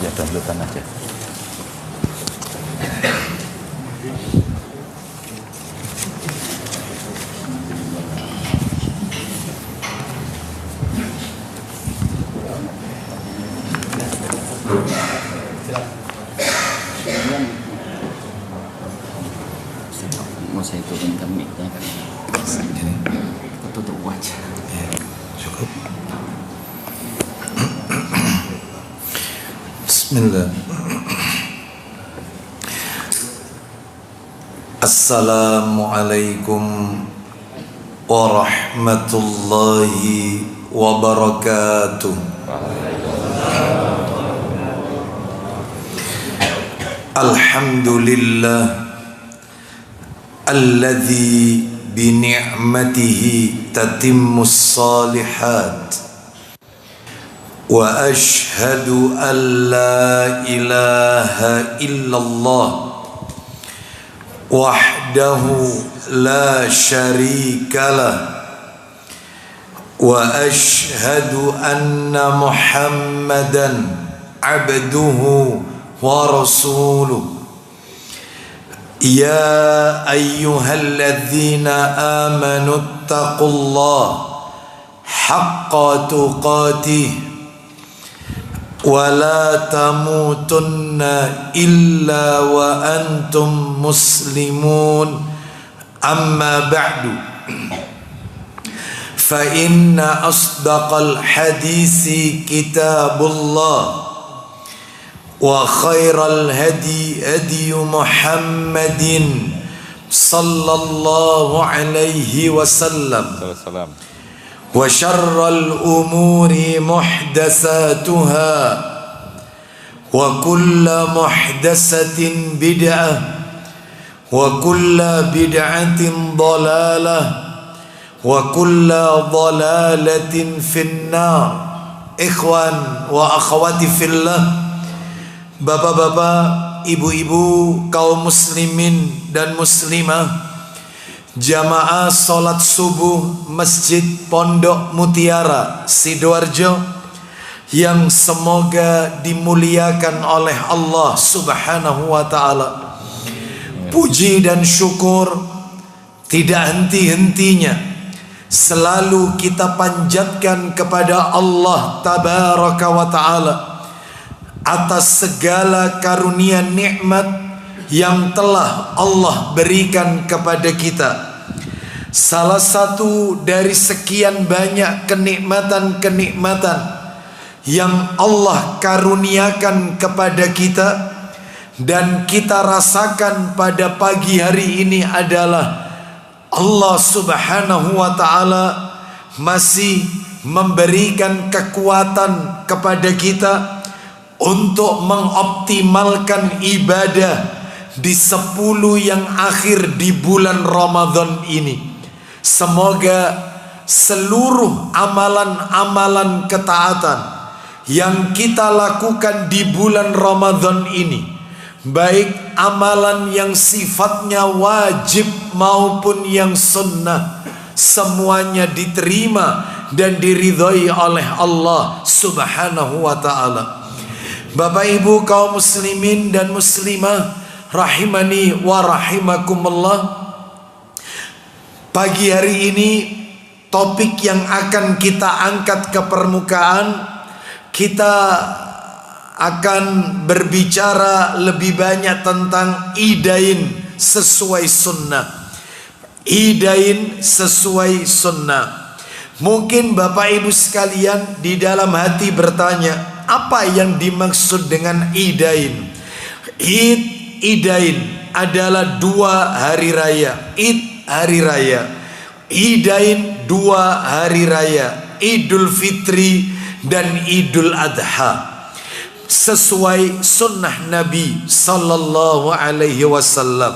Ya downloadan aja. Mau saya turunkan mic-nya kan? Kita tutup wajah. Ya, cukup. Bismillah. Assalamualaikum warahmatullahi wabarakatuh. Alhamdulillah alladzi bi ni'matihi tatimmus salihat. Wa ashhadu an la ilaha illallah wahdahu la syarikalah wa ashhadu anna Muhammadan abduhu wa rasuluh. Ya ayyuhalladzina amanu taqullaha haqqa tuqatih wa la tamutunna illa wa antum muslimun. Amma ba'du, fa inna asdaqal hadisi kitabullah wa khairal hadi hadi Muhammadin sallallahu alaihi wasallam wa syarral umuri muhdatsatuha wa kullu muhdatsatin bid'ah wa kullu bid'atin dhalalah wa kullu dhalalatin finnar. Ikhwan wa akhwati fillah, bapak-bapak, ibu-ibu, kaum muslimin dan muslimah, jamaah salat subuh Masjid Pondok Mutiara Sidoarjo yang semoga dimuliakan oleh Allah Subhanahu wa taala. Puji dan syukur tidak henti-hentinya selalu kita panjatkan kepada Allah Tabaraka wa taala atas segala karunia nikmat yang telah Allah berikan kepada kita. Salah satu dari sekian banyak kenikmatan-kenikmatan yang Allah karuniakan kepada kita dan kita rasakan pada pagi hari ini adalah Allah Subhanahu wa taala masih memberikan kekuatan kepada kita untuk mengoptimalkan ibadah di 10 yang akhir di bulan Ramadan ini. Semoga seluruh amalan-amalan ketaatan yang kita lakukan di bulan Ramadan ini, baik amalan yang sifatnya wajib maupun yang sunnah, semuanya diterima dan diridhai oleh Allah Subhanahu wa taala. Bapak ibu kaum muslimin dan muslimah rahimani wa rahimakumullah, pagi hari ini topik yang akan kita angkat ke permukaan, kita akan berbicara lebih banyak tentang idain sesuai sunnah. Idain sesuai sunnah. Mungkin Bapak Ibu sekalian di dalam hati bertanya, apa yang dimaksud dengan idain? Idain adalah 2 hari raya. Hari raya. Idain 2 hari raya, Idul Fitri dan Idul Adha, sesuai sunnah Nabi sallallahu alaihi wasallam.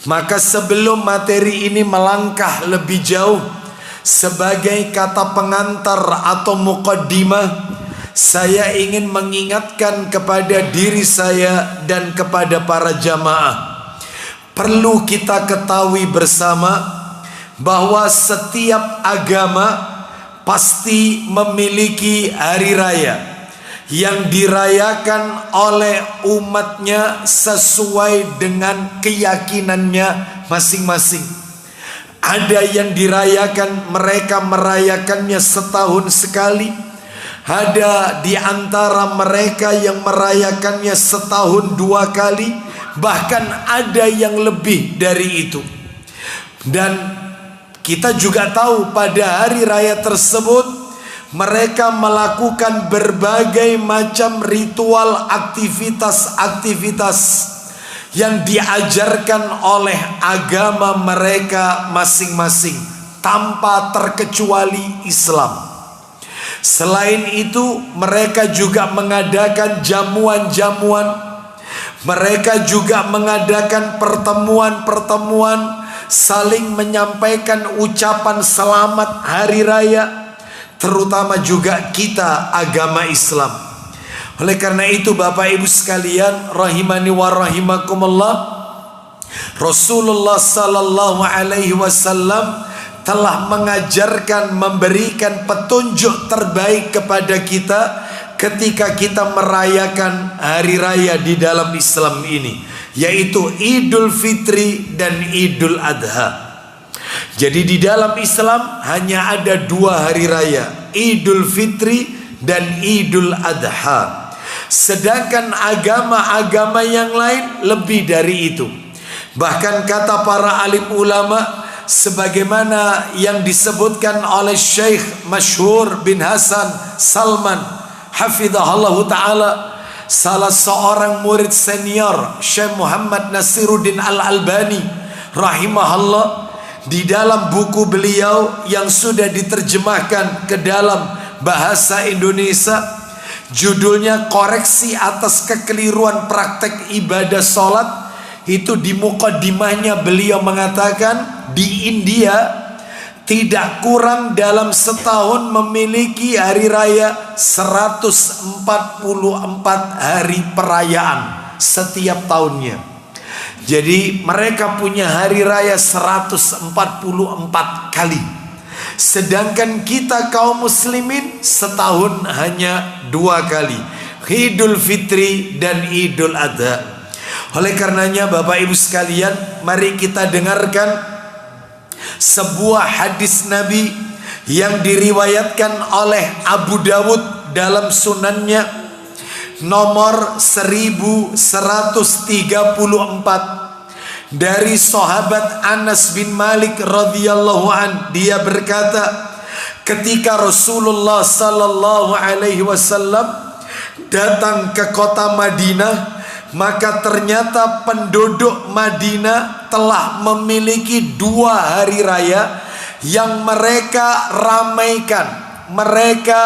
Maka sebelum materi ini melangkah lebih jauh, sebagai kata pengantar atau muqaddimah, saya ingin mengingatkan kepada diri saya dan kepada para jamaah. Perlu kita ketahui bersama bahwa setiap agama pasti memiliki hari raya yang dirayakan oleh umatnya sesuai dengan keyakinannya masing-masing. Ada yang dirayakan, mereka merayakannya setahun sekali. Ada di antara mereka yang merayakannya setahun 2 kali. Bahkan ada yang lebih dari itu. Dan kita juga tahu pada hari raya tersebut mereka melakukan berbagai macam ritual, aktivitas-aktivitas yang diajarkan oleh agama mereka masing-masing tanpa terkecuali Islam. Selain itu, mereka juga mengadakan jamuan-jamuan. Mereka juga mengadakan pertemuan-pertemuan, saling menyampaikan ucapan selamat hari raya, terutama juga kita agama Islam. Oleh karena itu Bapak Ibu sekalian rahimani wa rahimakumullah, Rasulullah sallallahu alaihi wasallam telah mengajarkan, memberikan petunjuk terbaik kepada kita ketika kita merayakan hari raya di dalam Islam ini, yaitu Idul Fitri dan Idul Adha. Jadi di dalam Islam hanya ada 2 hari raya, Idul Fitri dan Idul Adha. Sedangkan agama-agama yang lain lebih dari itu. Bahkan kata para alim ulama, sebagaimana yang disebutkan oleh Syekh Masyhur bin Hasan Salman hafidhahallah ta'ala, salah seorang murid senior Syekh Muhammad Nasiruddin Al-Albani rahimahullah, di dalam buku beliau yang sudah diterjemahkan ke dalam bahasa Indonesia, judulnya Koreksi Atas Kekeliruan Praktek Ibadah Sholat, itu di muqaddimahnya beliau mengatakan di India tidak kurang dalam setahun memiliki hari raya 144 hari perayaan setiap tahunnya. Jadi mereka punya hari raya 144 kali. Sedangkan kita kaum muslimin setahun hanya 2 kali, Idul Fitri dan Idul Adha. Oleh karenanya Bapak Ibu sekalian, mari kita dengarkan sebuah hadis Nabi yang diriwayatkan oleh Abu Dawud dalam sunannya nomor 1134 dari sahabat Anas bin Malik radhiyallahu an. Dia berkata, ketika Rasulullah sallallahu alaihi wasallam datang ke kota Madinah, maka ternyata penduduk Madinah telah memiliki 2 hari raya yang mereka ramaikan, mereka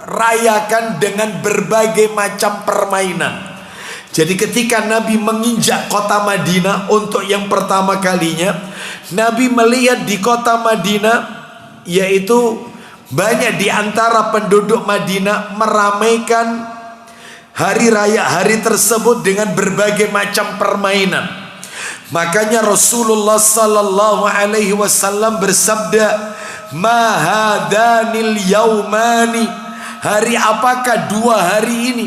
rayakan dengan berbagai macam permainan. Jadi ketika Nabi menginjak kota Madinah untuk yang pertama kalinya, Nabi melihat di kota Madinah, yaitu banyak di antara penduduk Madinah meramaikan hari raya hari tersebut dengan berbagai macam permainan. Makanya Rasulullah sallallahu alaihi wasallam bersabda, "Ma hadanil yaumani?" Hari apakah 2 hari ini?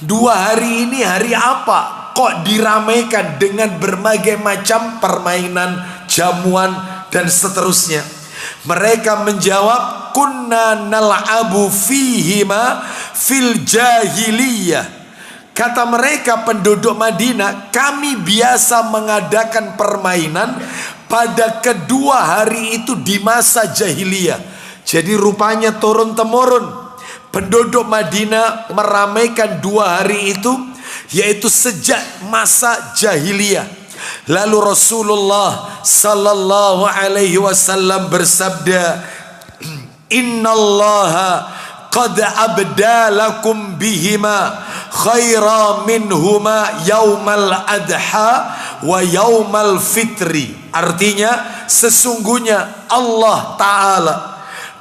2 hari ini hari apa? Kok diramaikan dengan berbagai macam permainan, jamuan dan seterusnya? Mereka menjawab, kunna nal'abu fihima fil jahiliyah. Kata mereka penduduk Madinah, kami biasa mengadakan permainan pada kedua hari itu di masa jahiliyah. Jadi rupanya turun-temurun penduduk Madinah meramaikan 2 hari itu, yaitu sejak masa jahiliyah. Lalu Rasulullah sallallahu alaihi wasallam bersabda, "Innallaha qad abdalakum bihima khaira minhuma yaumal adha wa yaumal fitri." Artinya sesungguhnya Allah Ta'ala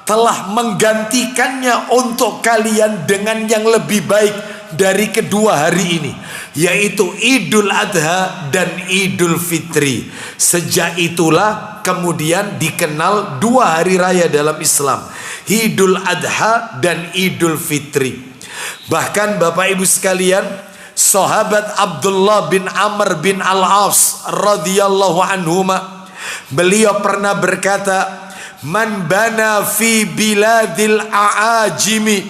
telah menggantikannya untuk kalian dengan yang lebih baik dari kedua hari ini, yaitu Idul Adha dan Idul Fitri. Sejak itulah kemudian dikenal 2 hari raya dalam Islam, Idul Adha dan Idul Fitri. Bahkan Bapak Ibu sekalian, sahabat Abdullah bin Amr bin Al-As radhiyallahu anhuma, beliau pernah berkata, man bana fi biladil aajimi,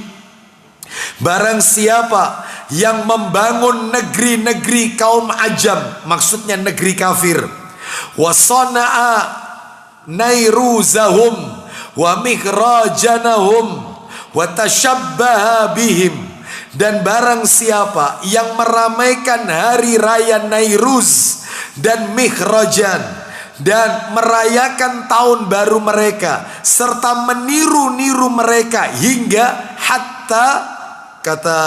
barang siapa yang membangun negeri-negeri kaum ajam, maksudnya negeri kafir, wasana'a nairuzahum wa mikhrajanahum wa tashabbaha bihim, dan barang siapa yang meramaikan hari raya Nairuz dan Mikhrajan dan merayakan tahun baru mereka serta meniru-niru mereka hingga hatta, kata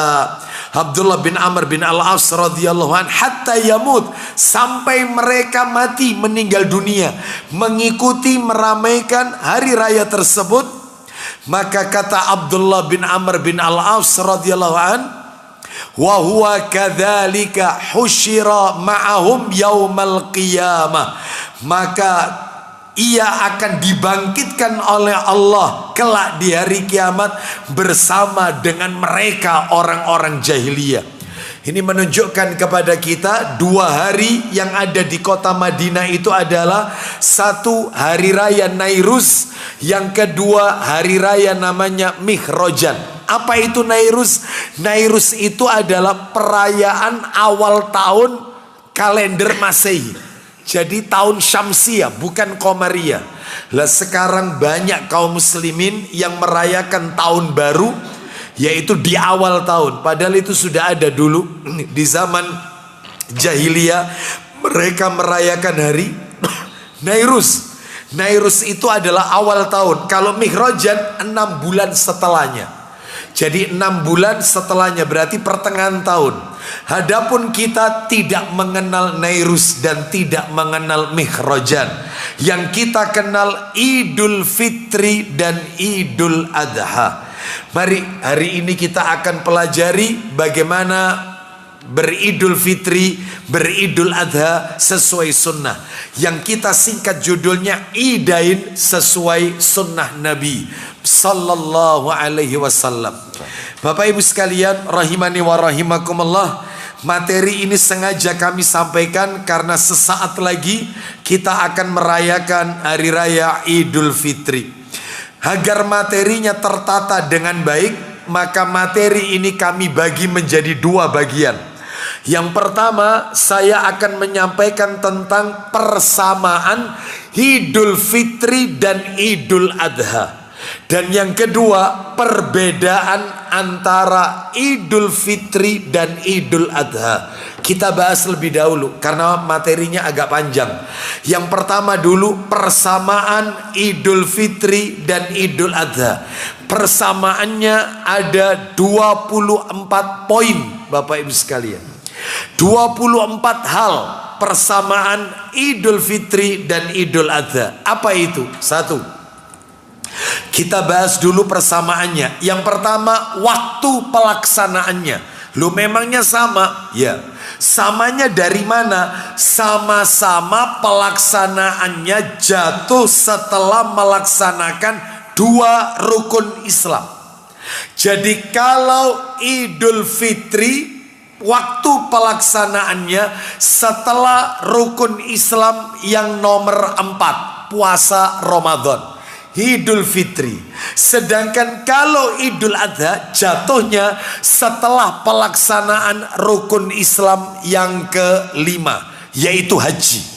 Abdullah bin Amr bin Al-As radhiyallahu an, hatta yamut, sampai mereka mati meninggal dunia mengikuti meramaikan hari raya tersebut. Maka kata Abdullah bin Amr bin Al-As radhiyallahu an, wa huwa kadzalika husyira ma'ahum yaumal qiyamah, maka ia akan dibangkitkan oleh Allah kelak di hari kiamat bersama dengan mereka orang-orang jahiliyah. Ini menunjukkan kepada kita dua hari yang ada di kota Madinah itu adalah satu hari raya Nairuz, yang kedua hari raya namanya Mikhrajan. Apa itu Nairuz? Nairuz itu adalah perayaan awal tahun kalender Masehi. Jadi tahun Syamsiyah, bukan Qamariyah. Lah sekarang banyak kaum muslimin yang merayakan tahun baru, yaitu di awal tahun. Padahal itu sudah ada dulu di zaman jahiliyah, mereka merayakan hari Nairuz. Nairuz itu adalah awal tahun. Kalau Mikhrajan 6 bulan setelahnya. Jadi 6 bulan setelahnya, berarti pertengahan tahun. Adapun kita tidak mengenal Nairuz dan tidak mengenal Mikhrajan. Yang kita kenal Idul Fitri dan Idul Adha. Mari hari ini kita akan pelajari bagaimana beridul fitri, beridul adha sesuai sunnah. Yang kita singkat judulnya Idain sesuai sunnah Nabi sallallahu alaihi wasallam. Bapak Ibu sekalian rahimani wa rahimakumullah, materi ini sengaja kami sampaikan karena sesaat lagi kita akan merayakan hari raya Idul Fitri. Agar materinya tertata dengan baik, maka materi ini kami bagi menjadi dua bagian. Yang pertama, saya akan menyampaikan tentang persamaan Idul Fitri dan Idul Adha. Dan yang kedua, perbedaan antara Idul Fitri dan Idul Adha. Kita bahas lebih dahulu karena materinya agak panjang. Yang pertama dulu, persamaan Idul Fitri dan Idul Adha. Persamaannya ada 24 poin Bapak Ibu sekalian. 24 hal persamaan Idul Fitri dan Idul Adha. Apa itu? Satu, kita bahas dulu persamaannya. Yang pertama, waktu pelaksanaannya. Lu memangnya sama? Ya. Samanya dari mana? Sama-sama pelaksanaannya jatuh setelah melaksanakan 2 rukun Islam. Jadi kalau Idul Fitri, waktu pelaksanaannya setelah rukun Islam yang nomor 4, puasa Ramadan, Idul Fitri. Sedangkan kalau Idul Adha jatuhnya setelah pelaksanaan rukun Islam yang kelima, yaitu haji.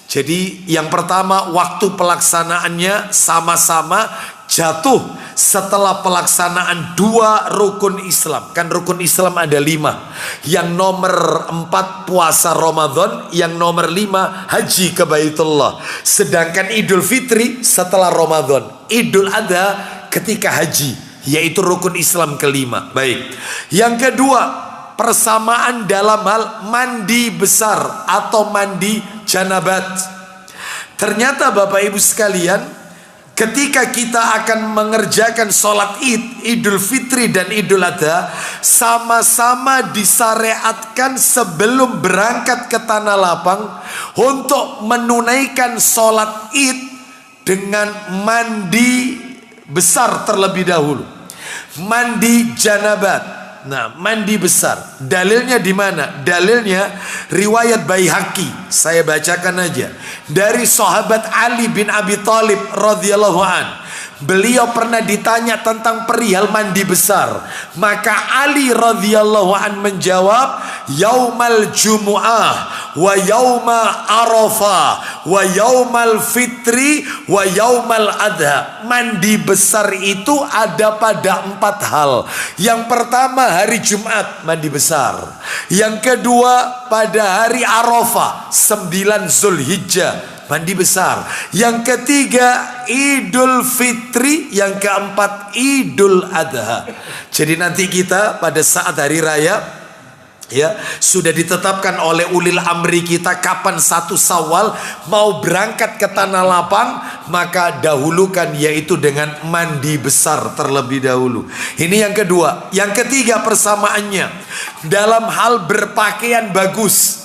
Jadi yang pertama, waktu pelaksanaannya sama-sama jatuh setelah pelaksanaan 2 rukun Islam. Kan rukun Islam ada 5. Yang nomor 4 puasa Ramadan, yang nomor 5 haji ke Baitullah. Sedangkan Idul Fitri setelah Ramadan, Idul Adha ketika haji, yaitu rukun Islam kelima. Baik. Yang kedua, persamaan dalam hal mandi besar atau mandi janabat. Ternyata Bapak Ibu sekalian, ketika kita akan mengerjakan sholat Idul Fitri dan Idul Adha, sama-sama disyariatkan sebelum berangkat ke tanah lapang untuk menunaikan sholat Id dengan mandi besar terlebih dahulu, mandi janabat. Nah, mandi besar. Dalilnya di mana? Dalilnya riwayat Baihaqi. Saya bacakan aja. Dari sahabat Ali bin Abi Thalib radhiyallahu an. Beliau pernah ditanya tentang perihal mandi besar. Maka Ali radhiyallahu an menjawab, yaumal jumu'ah wa yauma arafah wa yaumal fitri wa yaumal adha. Mandi besar itu ada pada 4 hal. Yang pertama hari Jumat, mandi besar. Yang kedua pada hari Arafah 9 Zulhijjah, mandi besar. Yang ketiga Idul Fitri. Yang keempat Idul Adha. Jadi nanti kita pada saat hari raya, ya, sudah ditetapkan oleh ulil amri kita kapan 1 Syawal mau berangkat ke Tanah Lapang, maka dahulukan yaitu dengan mandi besar terlebih dahulu. Ini yang kedua. Yang ketiga persamaannya dalam hal berpakaian bagus,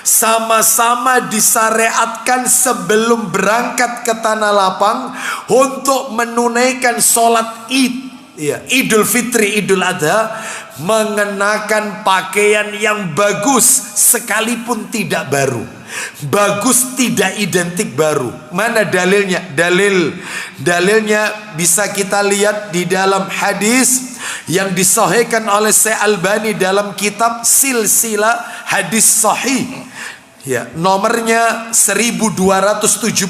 sama-sama disyariatkan sebelum berangkat ke Tanah Lapang untuk menunaikan sholat Id, ya, Idul Fitri, Idul Adha, mengenakan pakaian yang bagus sekalipun tidak baru. Bagus tidak identik baru. Mana dalilnya? Dalilnya bisa kita lihat di dalam hadis yang disahihkan oleh Syekh Albani dalam kitab Silsilah Hadis Sahih. Ya, nomornya 1279.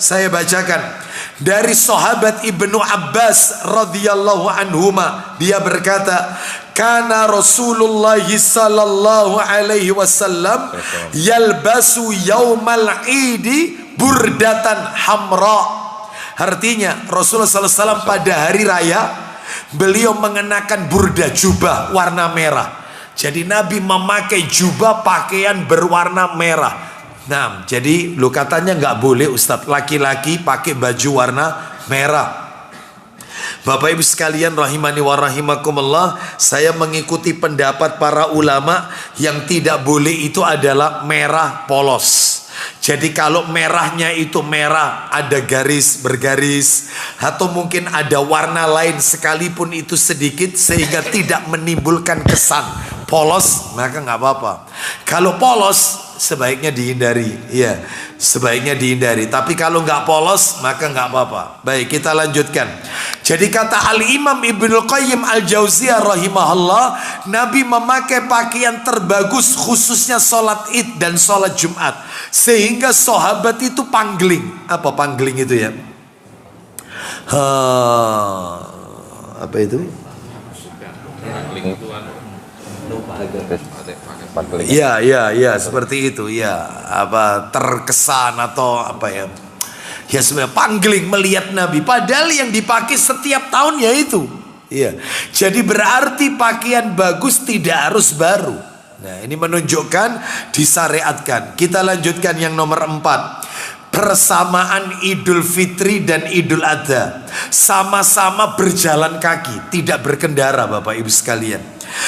Saya bacakan. Dari sahabat Ibnu Abbas radhiyallahu anhuma, dia berkata, kana Rasulullah sallallahu alaihi wasallam yalbasu yaumal idi burdatan hamra. Artinya Rasulullah sallallahu alaihi wasallam pada hari raya beliau mengenakan burda, jubah warna merah. Jadi Nabi memakai jubah pakaian berwarna merah. Nah, jadi lu katanya nggak boleh Ustadz laki-laki pakai baju warna merah. Bapak Ibu sekalian rahimani wa rahimakumullah, saya mengikuti pendapat para ulama yang tidak boleh itu adalah merah polos. Jadi kalau merahnya itu merah ada garis bergaris, atau mungkin ada warna lain sekalipun itu sedikit sehingga tidak menimbulkan kesan polos, maka nggak apa-apa. Kalau polos sebaiknya dihindari, ya, sebaiknya dihindari. Tapi kalau nggak polos maka nggak apa-apa. Baik, kita lanjutkan. Jadi kata Al-Imam Ibnu Qayyim Al-Jauziyah rahimahullah, Nabi memakai pakaian terbagus khususnya sholat Id dan sholat Jumat, sehingga sahabat itu pangling. Apa pangling itu ya? Apa itu? Ya, seperti itu ya. Apa terkesan atau apa ya? Ya sebenarnya pangling melihat Nabi. Padahal yang dipakai setiap tahun ya itu. Iya. Jadi berarti pakaian bagus tidak harus baru. Nah, ini menunjukkan disyariatkan. Kita lanjutkan yang nomor 4. Persamaan Idul Fitri dan Idul Adha. Sama-sama berjalan kaki, tidak berkendara Bapak Ibu sekalian.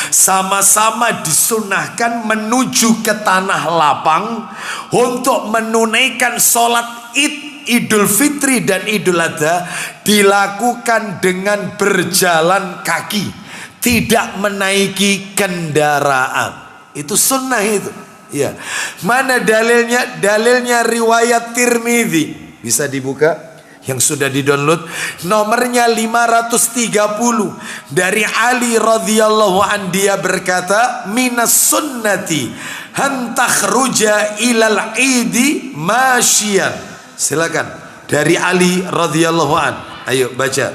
Sama-sama disunahkan menuju ke Tanah Lapang untuk menunaikan sholat Id, Idul Fitri dan Idul Adha dilakukan dengan berjalan kaki, tidak menaiki kendaraan. Itu sunnah itu. Ya. Mana dalilnya? Dalilnya riwayat Tirmidzi. Bisa dibuka? Yang sudah di-download, nomornya 530 dari Ali radhiyallahu an, dia berkata, minas sunnati hantakhruja ilal idi masyian. Silakan dari Ali radhiyallahu an. Ayo baca.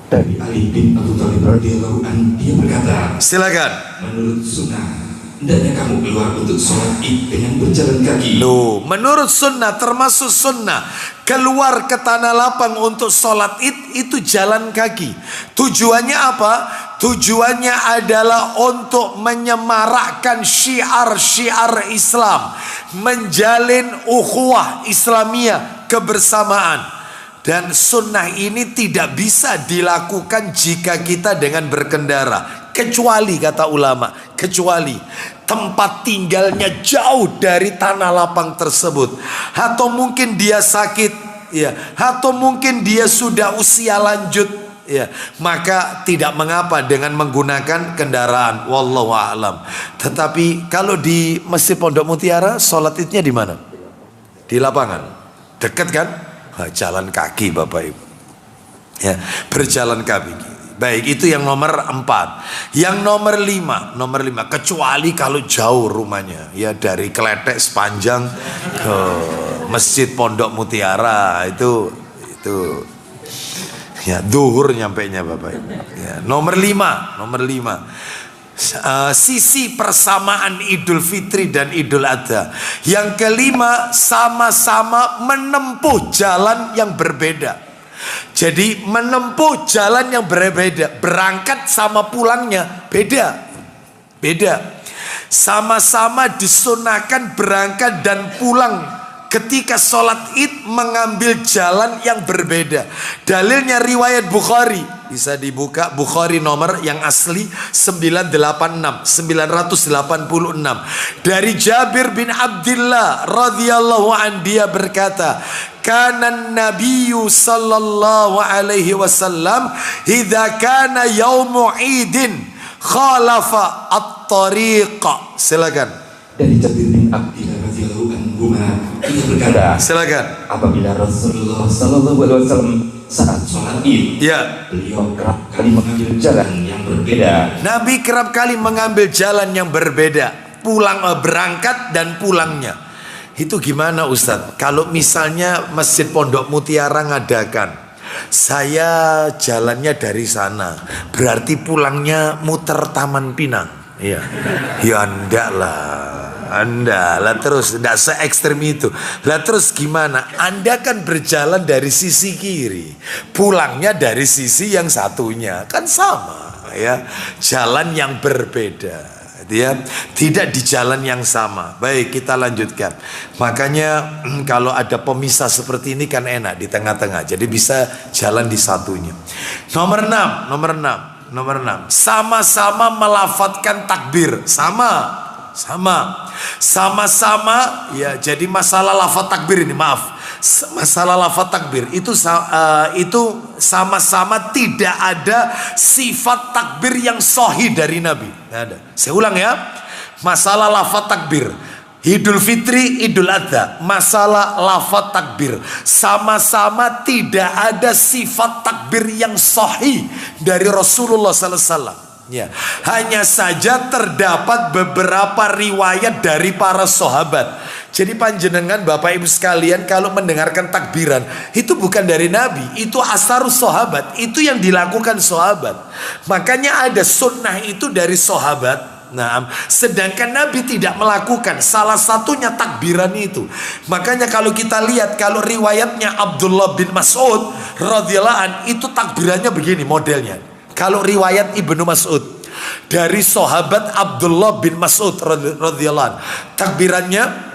Dari Ali bin Abu Thalib radhiyallahu an, dia berkata, silakan. Menurut sunnah hendaknya kamu keluar untuk sholat Id dengan berjalan kaki. Loh, menurut sunnah, termasuk sunnah keluar ke Tanah Lapang untuk sholat Id itu jalan kaki. Tujuannya apa? Tujuannya adalah untuk menyemarakkan syiar-syiar Islam, menjalin ukhuwah Islamiyah, kebersamaan. Dan sunnah ini tidak bisa dilakukan jika kita dengan berkendara, kecuali kata ulama, kecuali tempat tinggalnya jauh dari Tanah Lapang tersebut, atau mungkin dia sakit, ya, atau mungkin dia sudah usia lanjut, ya, maka tidak mengapa dengan menggunakan kendaraan. Wallahu a'lam. Tetapi kalau di Masjid Pondok Mutiara, sholat idnya di mana? Di lapangan, dekat kan? Jalan kaki Bapak Ibu, ya, berjalan kaki. Baik, itu yang nomor 4. Yang nomor 5, kecuali kalau jauh rumahnya, ya, dari Kletek sepanjang ke Masjid Pondok Mutiara, itu ya zuhur nyampainya Bapak Ibu. Ya, nomor 5, sisi persamaan Idul Fitri dan Idul Adha. Yang kelima, sama-sama menempuh jalan yang berbeda. Jadi menempuh jalan yang berbeda, berangkat sama pulangnya beda. Sama-sama disunahkan berangkat dan pulang ketika sholat id mengambil jalan yang berbeda. Dalilnya riwayat Bukhari, bisa dibuka Bukhari nomor yang asli 986 dari Jabir bin Abdullah radhiyallahu an, dia berkata, kana nabiyyu sallallahu alaihi wasallam idza kana yaumu idin khalafa at-tariqa. Silakan. Dari Jabir bin Abdullah radhiyallahu anhu, ia berkata, silakan. Apabila Rasulullah sallallahu alaihi wasallam saat sholat id, ya, beliau kerap kali mengambil jalan yang berbeda. Nabi kerap kali mengambil jalan yang berbeda, berangkat dan pulangnya. Itu gimana Ustadz? Kalau misalnya Masjid Pondok Mutiara ngadakan, saya jalannya dari sana, berarti pulangnya muter Taman Pinang. Iya, ya enggak lah, terus enggak se ekstrem itu. Lah terus gimana? Anda kan berjalan dari sisi kiri, pulangnya dari sisi yang satunya, kan sama ya, jalan yang berbeda. Ya, tidak di jalan yang sama. Baik, kita lanjutkan. Makanya kalau ada pemisah seperti ini kan enak di tengah-tengah, jadi bisa jalan di satunya. Nomor 6, sama-sama melafadzkan takbir, sama-sama ya. Jadi masalah lafaz takbir ini, masalah lafaz takbir itu sama-sama tidak ada sifat takbir yang sahih dari Nabi. Tidak ada. Saya ulang ya, masalah lafaz takbir Idul Fitri, Idul Adha, masalah lafaz takbir sama-sama tidak ada sifat takbir yang sahih dari Rasulullah sallallahu alaihi wasallam. Ya, hanya saja terdapat beberapa riwayat dari para sahabat. Jadi panjenengan Bapak Ibu sekalian, kalau mendengarkan takbiran itu bukan dari Nabi, itu asarus sahabat, itu yang dilakukan sahabat. Makanya ada sunnah itu dari sahabat. Nah, sedangkan Nabi tidak melakukan salah satunya takbiran itu. Makanya kalau kita lihat, kalau riwayatnya Abdullah bin Mas'ud radhiyallahu an, itu takbirannya begini modelnya. Kalau riwayat Ibnu Mas'ud dari sahabat Abdullah bin Mas'ud radhiyallahu an, takbirannya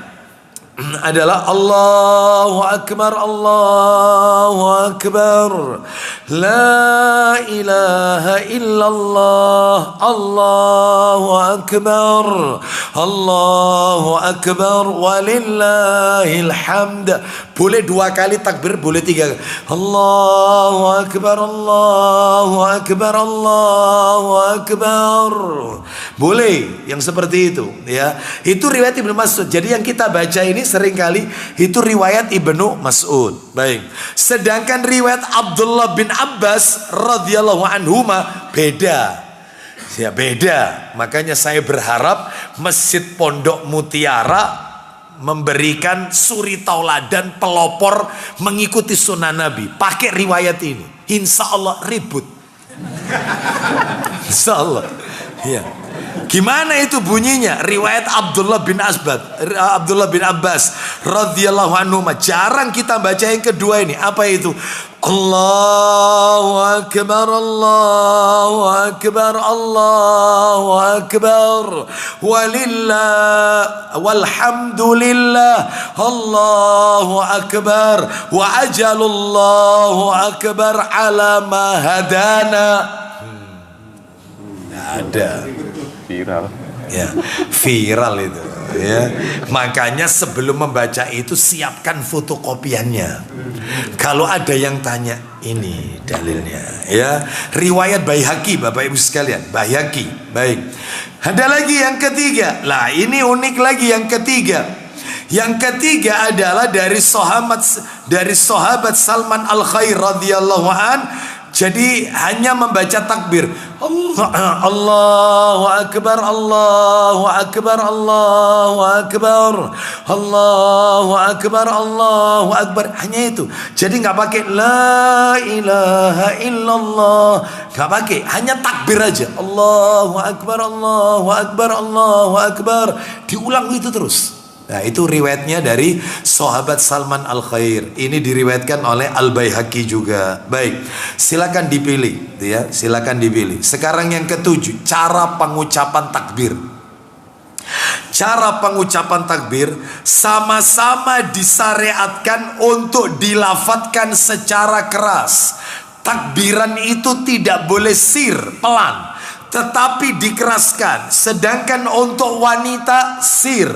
adalah Allahu Akbar, Allahu Akbar, La ilaha illallah, Allahu Akbar, Allahu Akbar, walillahil hamd. Boleh 2 kali takbir, boleh 3 kali. Allahu Akbar, Allahu Akbar, Allahu Akbar. Boleh yang seperti itu ya. Itu riwayat Ibnu Mas'ud. Jadi yang kita baca ini seringkali itu riwayat Ibnu Mas'ud. Baik. Sedangkan riwayat Abdullah bin Abbas radhiyallahu anhuma beda. Ya beda. Makanya saya berharap Masjid Pondok Mutiara memberikan suri tauladan pelopor mengikuti sunnah Nabi, pakai riwayat ini, insya Allah ribut. Insya Allah ya. Gimana itu bunyinya? Riwayat Abdullah bin Abbas radhiyallahu anhu. Jarang kita baca yang kedua ini. Apa itu? Allahu Akbar, Allahu Akbar, Allahu Akbar, walhamdulillah, Allahu Akbar, wa ajalullahu akbar ala ma hadana. Ada. Viral. Ya, viral itu ya. Makanya sebelum membaca itu siapkan fotokopiannya. Kalau ada yang tanya, ini dalilnya ya. Riwayat Baihaqi, Bapak Ibu sekalian, Baihaqi. Baik. Ada lagi yang ketiga. Lah, ini unik lagi yang ketiga. Yang ketiga adalah dari sahabat Salman Al-Khair radhiyallahu an. Jadi hanya membaca takbir. Allahu akbar, Allahu akbar, Allahu akbar, Allahu akbar, Allahu akbar. Hanya itu. Jadi nggak pakai la ilaha illallah, nggak pakai. Hanya takbir aja. Allahu akbar, Allahu akbar, Allahu akbar. Diulang itu terus. Nah, itu riwayatnya dari sahabat Salman Al-Khair. Ini diriwayatkan oleh Al-Baihaqi juga. Baik, silakan dipilih ya, silakan dipilih. Sekarang yang ketujuh, cara pengucapan takbir. Cara pengucapan takbir sama-sama disyariatkan untuk dilafadzkan secara keras. Takbiran itu tidak boleh sir, pelan, tetapi dikeraskan. Sedangkan untuk wanita sir,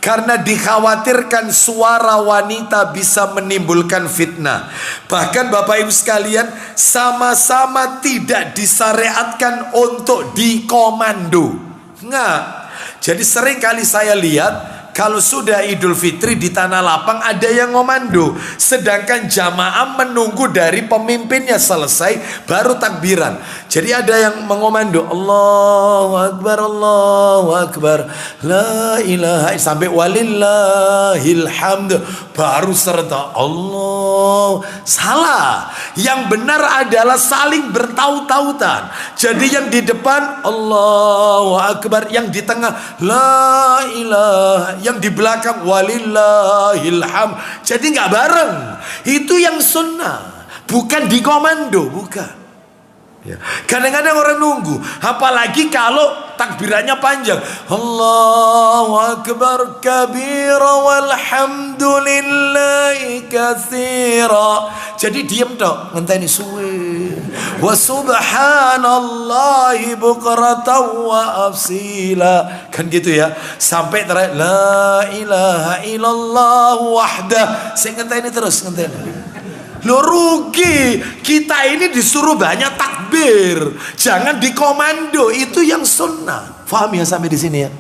karena dikhawatirkan suara wanita bisa menimbulkan fitnah. Bahkan Bapak Ibu sekalian, sama-sama tidak disyariatkan untuk dikomando. Enggak. Jadi sering kali saya lihat kalau sudah Idul Fitri di Tanah Lapang ada yang ngomando, sedangkan jamaah menunggu dari pemimpinnya selesai baru takbiran. Jadi ada yang mengomando Allahu Akbar, Allahu Akbar, la ilaha sampai walillahil hamd, baru serta Allah. Salah. Yang benar adalah saling bertaut-tautan. Jadi yang di depan Allahu Akbar, yang di tengah la ilaha, yang di belakang walillahil hamd. Jadi nggak bareng. Itu yang sunnah, bukan dikomando, bukan. Ya. Kadang-kadang orang nunggu, apalagi kalau takbirannya panjang. Allahu akbar kabira walhamdulillahi katsira. Jadi diam tok, ngenteni suwe. Wa subhanallahi bukratan wa asila. Kan gitu ya. Sampai terakhir la ilaha illallah wahdah. Saya ngenteni terus, ngenteni. Lo rugi, kita ini disuruh banyak takbir, jangan dikomando. Itu yang sunnah. Faham ya sampai di sini ya?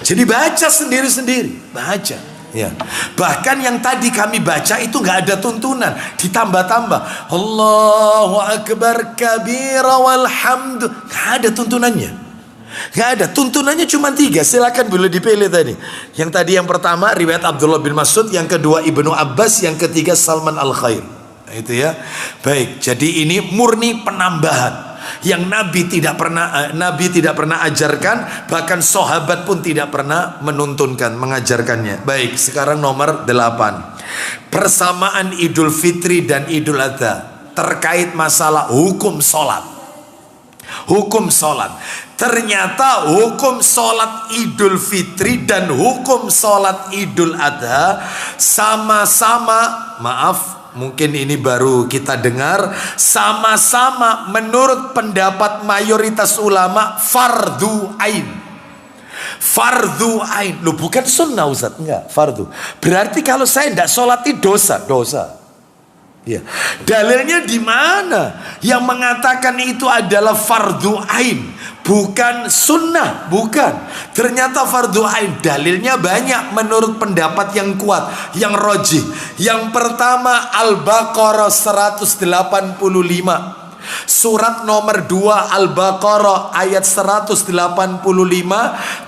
Jadi baca sendiri-sendiri, baca ya. Bahkan yang tadi kami baca itu nggak ada tuntunan, ditambah-tambah Allahu akbar kabira walhamd, nggak ada tuntunannya. Nggak ada, tuntunannya cuma 3. Silakan boleh dipilih tadi. Yang tadi yang pertama riwayat Abdullah bin Mas'ud, yang kedua Ibnu Abbas, yang ketiga Salman Al-Khair. Nah, itu ya. Baik, jadi ini murni penambahan yang Nabi tidak pernah ajarkan, bahkan sahabat pun tidak pernah menuntunkan, mengajarkannya. Baik, sekarang nomor 8. Persamaan Idul Fitri dan Idul Adha terkait masalah hukum sholat. Hukum sholat. Ternyata hukum sholat Idul Fitri dan hukum sholat Idul Adha sama-sama, maaf, mungkin ini baru kita dengar, sama-sama menurut pendapat mayoritas ulama fardu ain. Fardu ain. Loh, bukan sunnah Ustaz, enggak, fardu. Berarti kalau saya tidak sholat itu dosa. Ya. Dalilnya di mana yang mengatakan itu adalah fardu ain, bukan sunnah? Bukan. Ternyata fardu ain. Dalilnya banyak menurut pendapat yang kuat, yang rajih. Yang pertama Al-Baqarah 185. Surat nomor 2 Al-Baqarah ayat 185,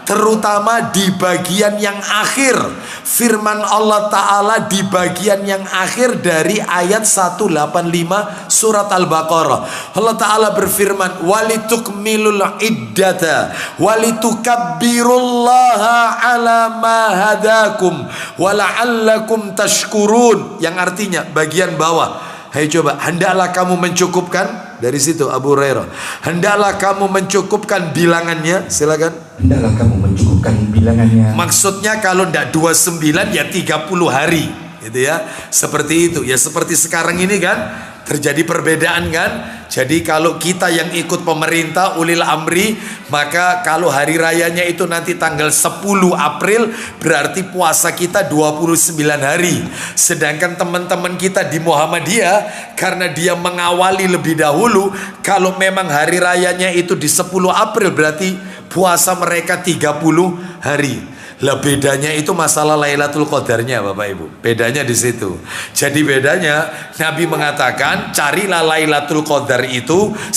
terutama di bagian yang akhir. Firman Allah Ta'ala di bagian yang akhir dari ayat 185 surat Al-Baqarah. Allah Ta'ala berfirman, walitukmilul iddata walitukabbirullaha ala ma hadakum wala'allakum tashkurun. Yang artinya bagian bawah, hai coba, hendaklah kamu mencukupkan, dari situ Abu Hurairah, hendaklah kamu mencukupkan bilangannya. Silakan. Hendaklah kamu mencukupkan bilangannya. Maksudnya kalau tidak 29 ya 30 hari, gitu ya. Seperti itu. Ya seperti sekarang ini kan, terjadi perbedaan kan? Jadi kalau kita yang ikut pemerintah ulil amri, maka kalau hari rayanya itu nanti tanggal 10 April, berarti puasa kita 29 hari. Sedangkan teman-teman kita di Muhammadiyah, karena dia mengawali lebih dahulu, kalau memang hari rayanya itu di 10 April, berarti puasa mereka 30 hari. Lah bedanya itu masalah Lailatul Qadarnya Bapak Ibu. Bedanya di situ. Jadi bedanya Nabi mengatakan carilah Lailatul Qadar itu 10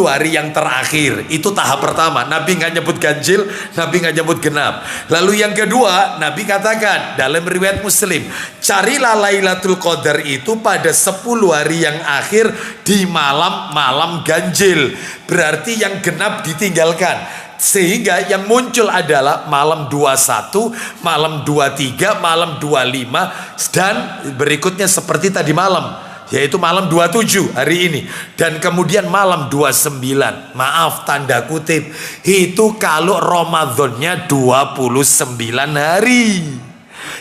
hari yang terakhir. Itu tahap pertama. Nabi nggak nyebut ganjil, Nabi nggak nyebut genap. Lalu yang kedua, Nabi katakan dalam riwayat Muslim, carilah Lailatul Qadar itu pada 10 hari yang akhir di malam-malam ganjil. Berarti yang genap ditinggalkan. Sehingga yang muncul adalah malam 21, malam 23, malam 25, dan berikutnya seperti tadi malam, yaitu malam 27 hari ini. Dan kemudian malam 29, maaf tanda kutip, itu kalau Ramadannya 29 hari.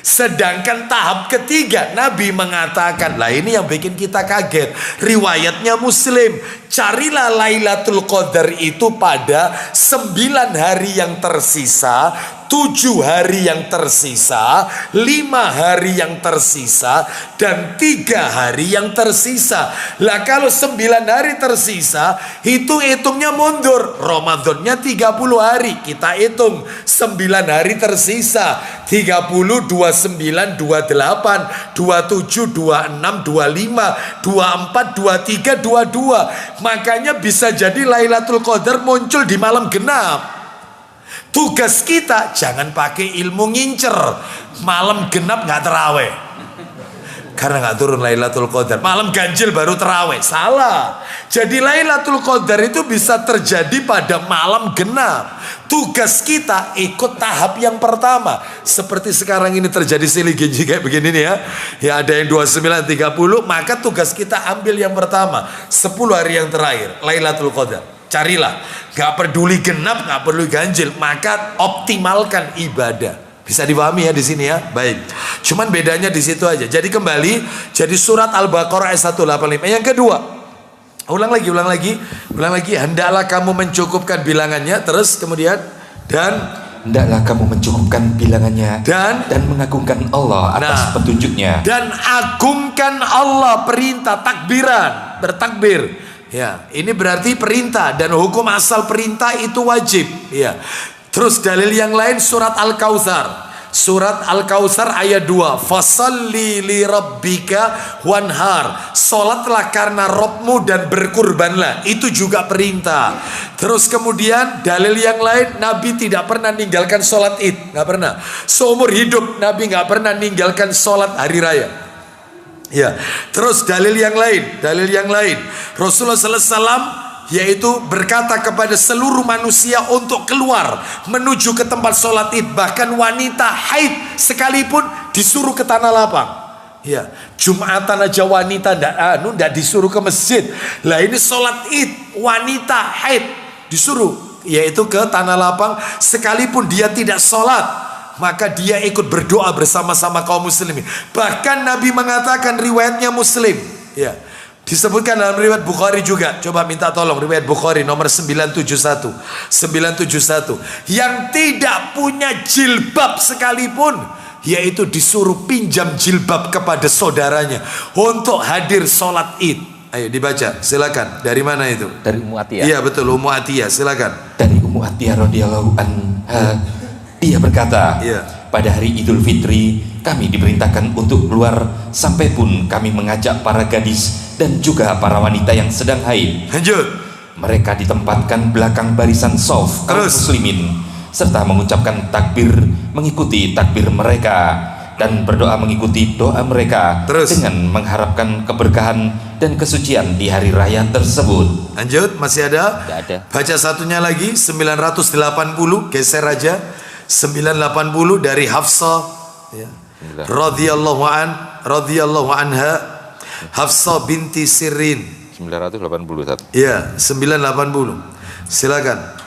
Sedangkan tahap ketiga Nabi mengatakan, lah ini yang bikin kita kaget, riwayatnya Muslim, carilah Lailatul Qadar itu pada 9 hari yang tersisa, 7 hari yang tersisa, 5 hari yang tersisa, dan 3 hari yang tersisa. Lah kalau 9 hari tersisa, hitungnya mundur. Ramadannya 30 hari, kita hitung 9 hari tersisa, 30, 29, 28, 27, 26, 25, 24, 23, 22. Makanya bisa jadi Lailatul Qadar muncul di malam genap. Tugas kita jangan pakai ilmu ngincer. Malam genap nggak terawih, karena nggak turun Lailatul Qadar. Malam ganjil baru terawih, salah. Jadi Lailatul Qadar itu bisa terjadi pada malam genap. Tugas kita ikut tahap yang pertama. Seperti sekarang ini terjadi silih genji kayak begini nih ya. Ya ada yang 29, 30. Maka tugas kita ambil yang pertama, 10 hari yang terakhir Lailatul Qadar. Carilah, gak peduli genap, gak peduli ganjil, maka optimalkan ibadah. Bisa dipahami ya di sini ya, baik. Cuman bedanya di situ aja. Jadi kembali, jadi surat Al-Baqarah ayat 185. Yang kedua, ulang lagi. Hendaklah kamu mencukupkan bilangannya, terus kemudian dan hendaklah kamu mencukupkan bilangannya dan mengagungkan Allah atas petunjuknya. Dan agungkan Allah, perintah takbiran, bertakbir. Ya, ini berarti perintah, dan hukum asal perintah itu wajib. Ya. Terus dalil yang lain surat Al-Kautsar. Surat Al-Kautsar ayat 2. Fasalli li rabbika wanhar. Salatlah karena Rabbmu dan berkurbanlah. Itu juga perintah. Terus kemudian dalil yang lain, Nabi tidak pernah meninggalkan salat Id, nggak pernah. Seumur hidup Nabi nggak pernah meninggalkan salat hari raya. Ya, terus dalil yang lain, Rasulullah SAW yaitu berkata kepada seluruh manusia untuk keluar menuju ke tempat sholat id, bahkan wanita haid sekalipun disuruh ke tanah lapang. Ya, Jumatan aja wanita ndak disuruh ke masjid. Lah ini sholat id, wanita haid disuruh yaitu ke tanah lapang, sekalipun dia tidak sholat maka dia ikut berdoa bersama-sama kaum muslimin. Bahkan Nabi mengatakan, riwayatnya Muslim, ya, disebutkan dalam riwayat Bukhari juga. Coba minta tolong riwayat Bukhari nomor 971, yang tidak punya jilbab sekalipun, yaitu disuruh pinjam jilbab kepada saudaranya untuk hadir sholat id. Ayo dibaca, silakan. Dari mana itu? Dari Ummu Atiyah. Iya betul, Ummu Atiyah, silakan. Dari Ummu Atiyah radhiyallahu anha, dia berkata, pada hari Idul Fitri kami diperintahkan untuk keluar, sampai pun kami mengajak para gadis dan juga para wanita yang sedang haid. Lanjut. Mereka ditempatkan belakang barisan shaf kaum muslimin, serta mengucapkan takbir mengikuti takbir mereka, dan berdoa mengikuti doa mereka, dengan mengharapkan keberkahan dan kesucian di hari raya tersebut. Lanjut, masih ada? Tidak ada. Baca satunya lagi, 980, geser aja. 980 dari Hafsah, ya, radhiyallahu anha, Hafsah binti Sirin. 981. Ya, 980. Silakan.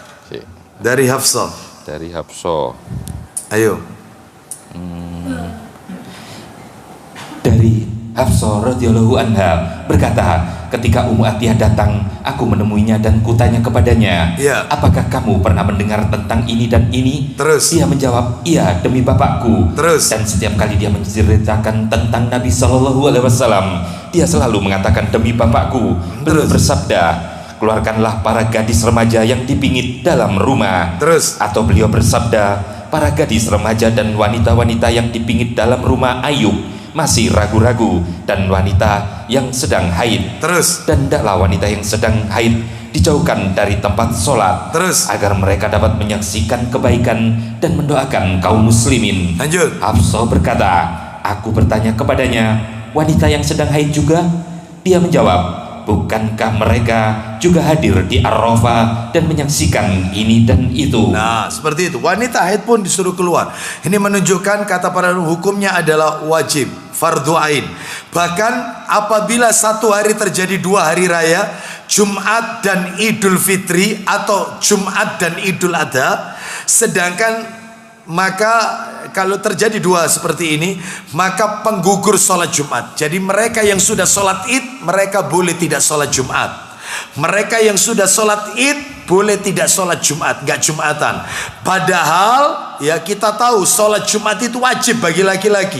Dari Hafsah. Dari Hafsah. Ayo. Dari Hafsah radhiyallahu anha berkata, ketika Ummu Atiyah datang, aku menemuinya dan kutanya kepadanya, Ya. apakah kamu pernah mendengar tentang ini dan ini? Terus? Dia menjawab, iya demi bapakku. Terus? Dan setiap kali dia menceritakan tentang Nabi SAW, dia selalu mengatakan demi bapakku. Beliau bersabda, keluarkanlah para gadis remaja yang dipingit dalam rumah. Terus? Atau beliau bersabda, para gadis remaja dan wanita-wanita yang dipingit dalam rumah Ayub masih ragu-ragu, dan wanita yang sedang haid. Terus? Dan hendaklah wanita yang sedang haid dijauhkan dari tempat sholat. Terus? Agar mereka dapat menyaksikan kebaikan dan mendoakan kaum muslimin. Lanjut. Hafsah berkata, aku bertanya kepadanya, wanita yang sedang haid juga? Dia menjawab, bukankah mereka juga hadir di Arafah dan menyaksikan ini dan itu? Nah, seperti itu. Wanita haid pun disuruh keluar. Ini menunjukkan kata para hukumnya adalah wajib, fardhu ain. Bahkan apabila satu hari terjadi dua hari raya, Jumat dan Idul Fitri atau Jumat dan Idul Adha, sedangkan maka kalau terjadi dua seperti ini, maka penggugur sholat Jumat. Jadi mereka yang sudah sholat id, mereka boleh tidak sholat Jumat. Mereka yang sudah sholat id boleh tidak sholat Jumat, nggak Jumatan. Padahal ya kita tahu sholat Jumat itu wajib bagi laki-laki.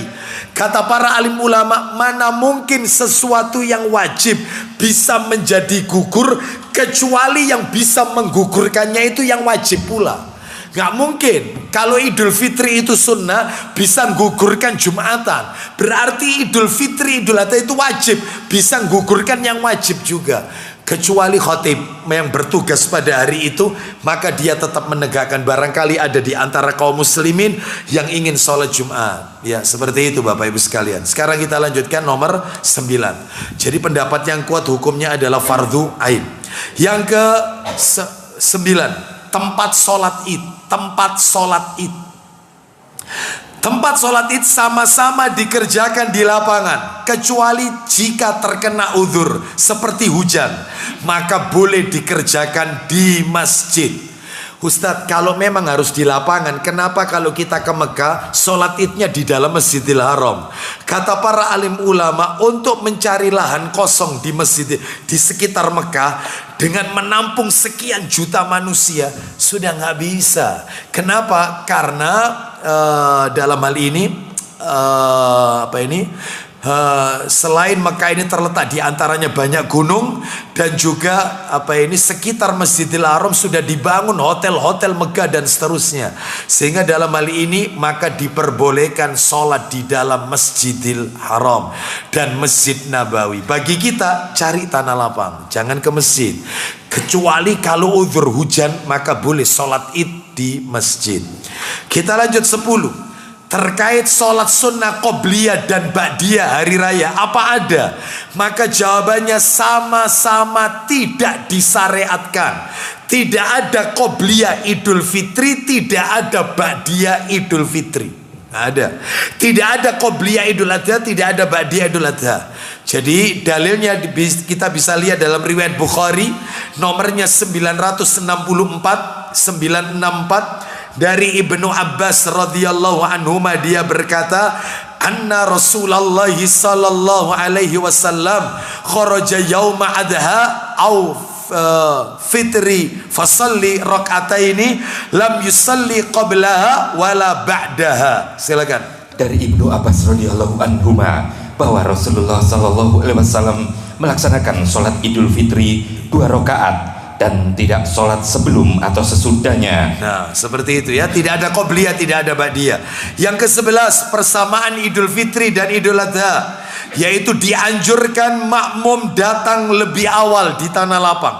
Kata para alim ulama, mana mungkin sesuatu yang wajib bisa menjadi gugur, kecuali yang bisa menggugurkannya itu yang wajib pula. Gak mungkin. Kalau Idul Fitri itu sunnah, bisa menggugurkan Jumatan. Berarti Idul Fitri, Idul Adha itu wajib, bisa menggugurkan yang wajib juga. Kecuali khotib yang bertugas pada hari itu, maka dia tetap menegakkan. Barangkali ada di antara kaum muslimin yang ingin sholat Jumat. Ya, seperti itu Bapak Ibu sekalian. Sekarang kita lanjutkan nomor 9. Jadi pendapat yang kuat hukumnya adalah fardhu ain. Yang ke 9, tempat sholat id. Tempat sholat id. Tempat sholat id sama-sama dikerjakan di lapangan, kecuali jika terkena uzur seperti hujan, maka boleh dikerjakan di masjid. Ustadz, kalau memang harus di lapangan, kenapa kalau kita ke Mekah sholat idnya di dalam Masjidil Haram? Kata para alim ulama, untuk mencari lahan kosong di masjid di sekitar Mekah dengan menampung sekian juta manusia sudah nggak bisa. Kenapa? Karena dalam hal ini selain Mekah ini terletak di antaranya banyak gunung, dan juga sekitar Masjidil Haram sudah dibangun hotel-hotel megah dan seterusnya, sehingga dalam hal ini maka diperbolehkan sholat di dalam Masjidil Haram dan Masjid Nabawi. Bagi kita cari tanah lapang, jangan ke masjid, kecuali kalau uzur hujan maka boleh sholat id di masjid. Kita lanjut 10. Terkait sholat sunnah qobliyah dan ba'diyah hari raya, apa ada? Maka jawabannya sama-sama tidak disyariatkan. Tidak ada qobliyah Idul Fitri, tidak ada ba'diyah Idul Fitri. Nggak ada. Tidak ada qobliyah Idul Adha, tidak ada ba'diyah Idul Adha. Jadi dalilnya kita bisa lihat dalam riwayat Bukhari, nomornya 964 dari Ibnu Abbas radhiyallahu anhuma, dia berkata, anna Rasulullah sallallahu alaihi wasallam kharaja yauma adha au fitri fasalli rak'ataini lam yusalli qablaha wala ba'daha. Silakan. Dari Ibnu Abbas radhiyallahu anhuma bahwa Rasulullah sallallahu alaihi wasallam melaksanakan sholat Idul Fitri 2 rakaat dan tidak sholat sebelum atau sesudahnya. Nah, seperti itu ya. Tidak ada qobliyah, tidak ada ba'diyah. Yang ke-11, persamaan Idul Fitri dan Idul Adha, yaitu dianjurkan makmum datang lebih awal di tanah lapang.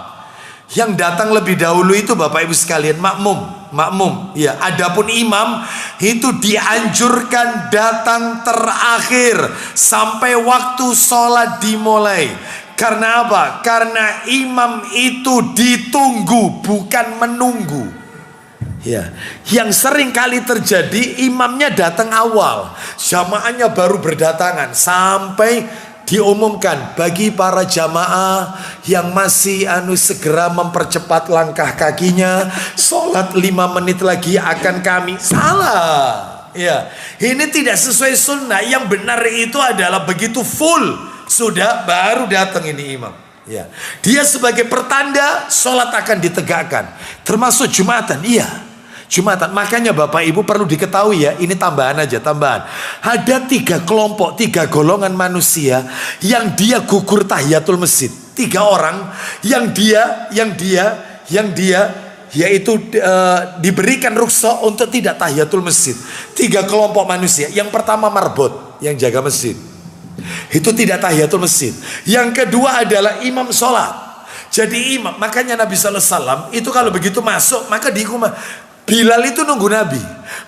Yang datang lebih dahulu itu Bapak Ibu sekalian makmum. Ya, adapun imam itu dianjurkan datang terakhir sampai waktu sholat dimulai. Karena apa? Karena imam itu ditunggu, bukan menunggu. Ya, yang sering kali terjadi imamnya datang awal, jamaahnya baru berdatangan, sampai diumumkan bagi para jamaah yang masih segera mempercepat langkah kakinya, sholat 5 menit lagi akan kami. Salah. Ya, ini tidak sesuai sunnah. Yang benar itu adalah begitu full sudah baru datang ini imam. Ya. Dia sebagai pertanda sholat akan ditegakkan. Termasuk Jumatan. Iya. Jumatan. Makanya Bapak Ibu perlu diketahui ya. Ini tambahan aja, tambahan. Ada 3 kelompok, 3 golongan manusia yang dia gugur tahiyatul masjid. 3 orang yang dia yaitu diberikan rukhsah untuk tidak tahiyatul masjid. 3 kelompok manusia. Yang pertama marbot, yang jaga masjid. Itu tidak tahiyatul masjid. Yang kedua adalah imam sholat. Jadi imam, makanya Nabi SAW itu kalau begitu masuk maka diikumah. Bilal itu nunggu Nabi.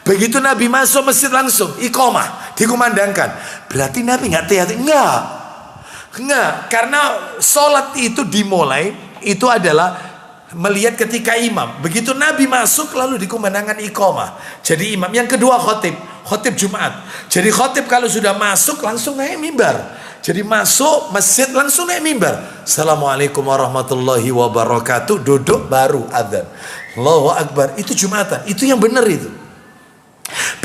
Begitu Nabi masuk masjid langsung iqamah, dikumandangkan. Berarti Nabi nggak tahiyatul? Enggak, karena sholat itu dimulai itu adalah melihat ketika imam. Begitu Nabi masuk lalu dikumandangkan iqamah. Jadi imam. Yang kedua khotib Jumat. Jadi khotib kalau sudah masuk langsung naik mimbar. Jadi masuk masjid langsung naik mimbar. Assalamualaikum warahmatullahi wabarakatuh. Duduk baru adzan. Allahu Akbar. Itu Jumatan. Itu yang benar itu.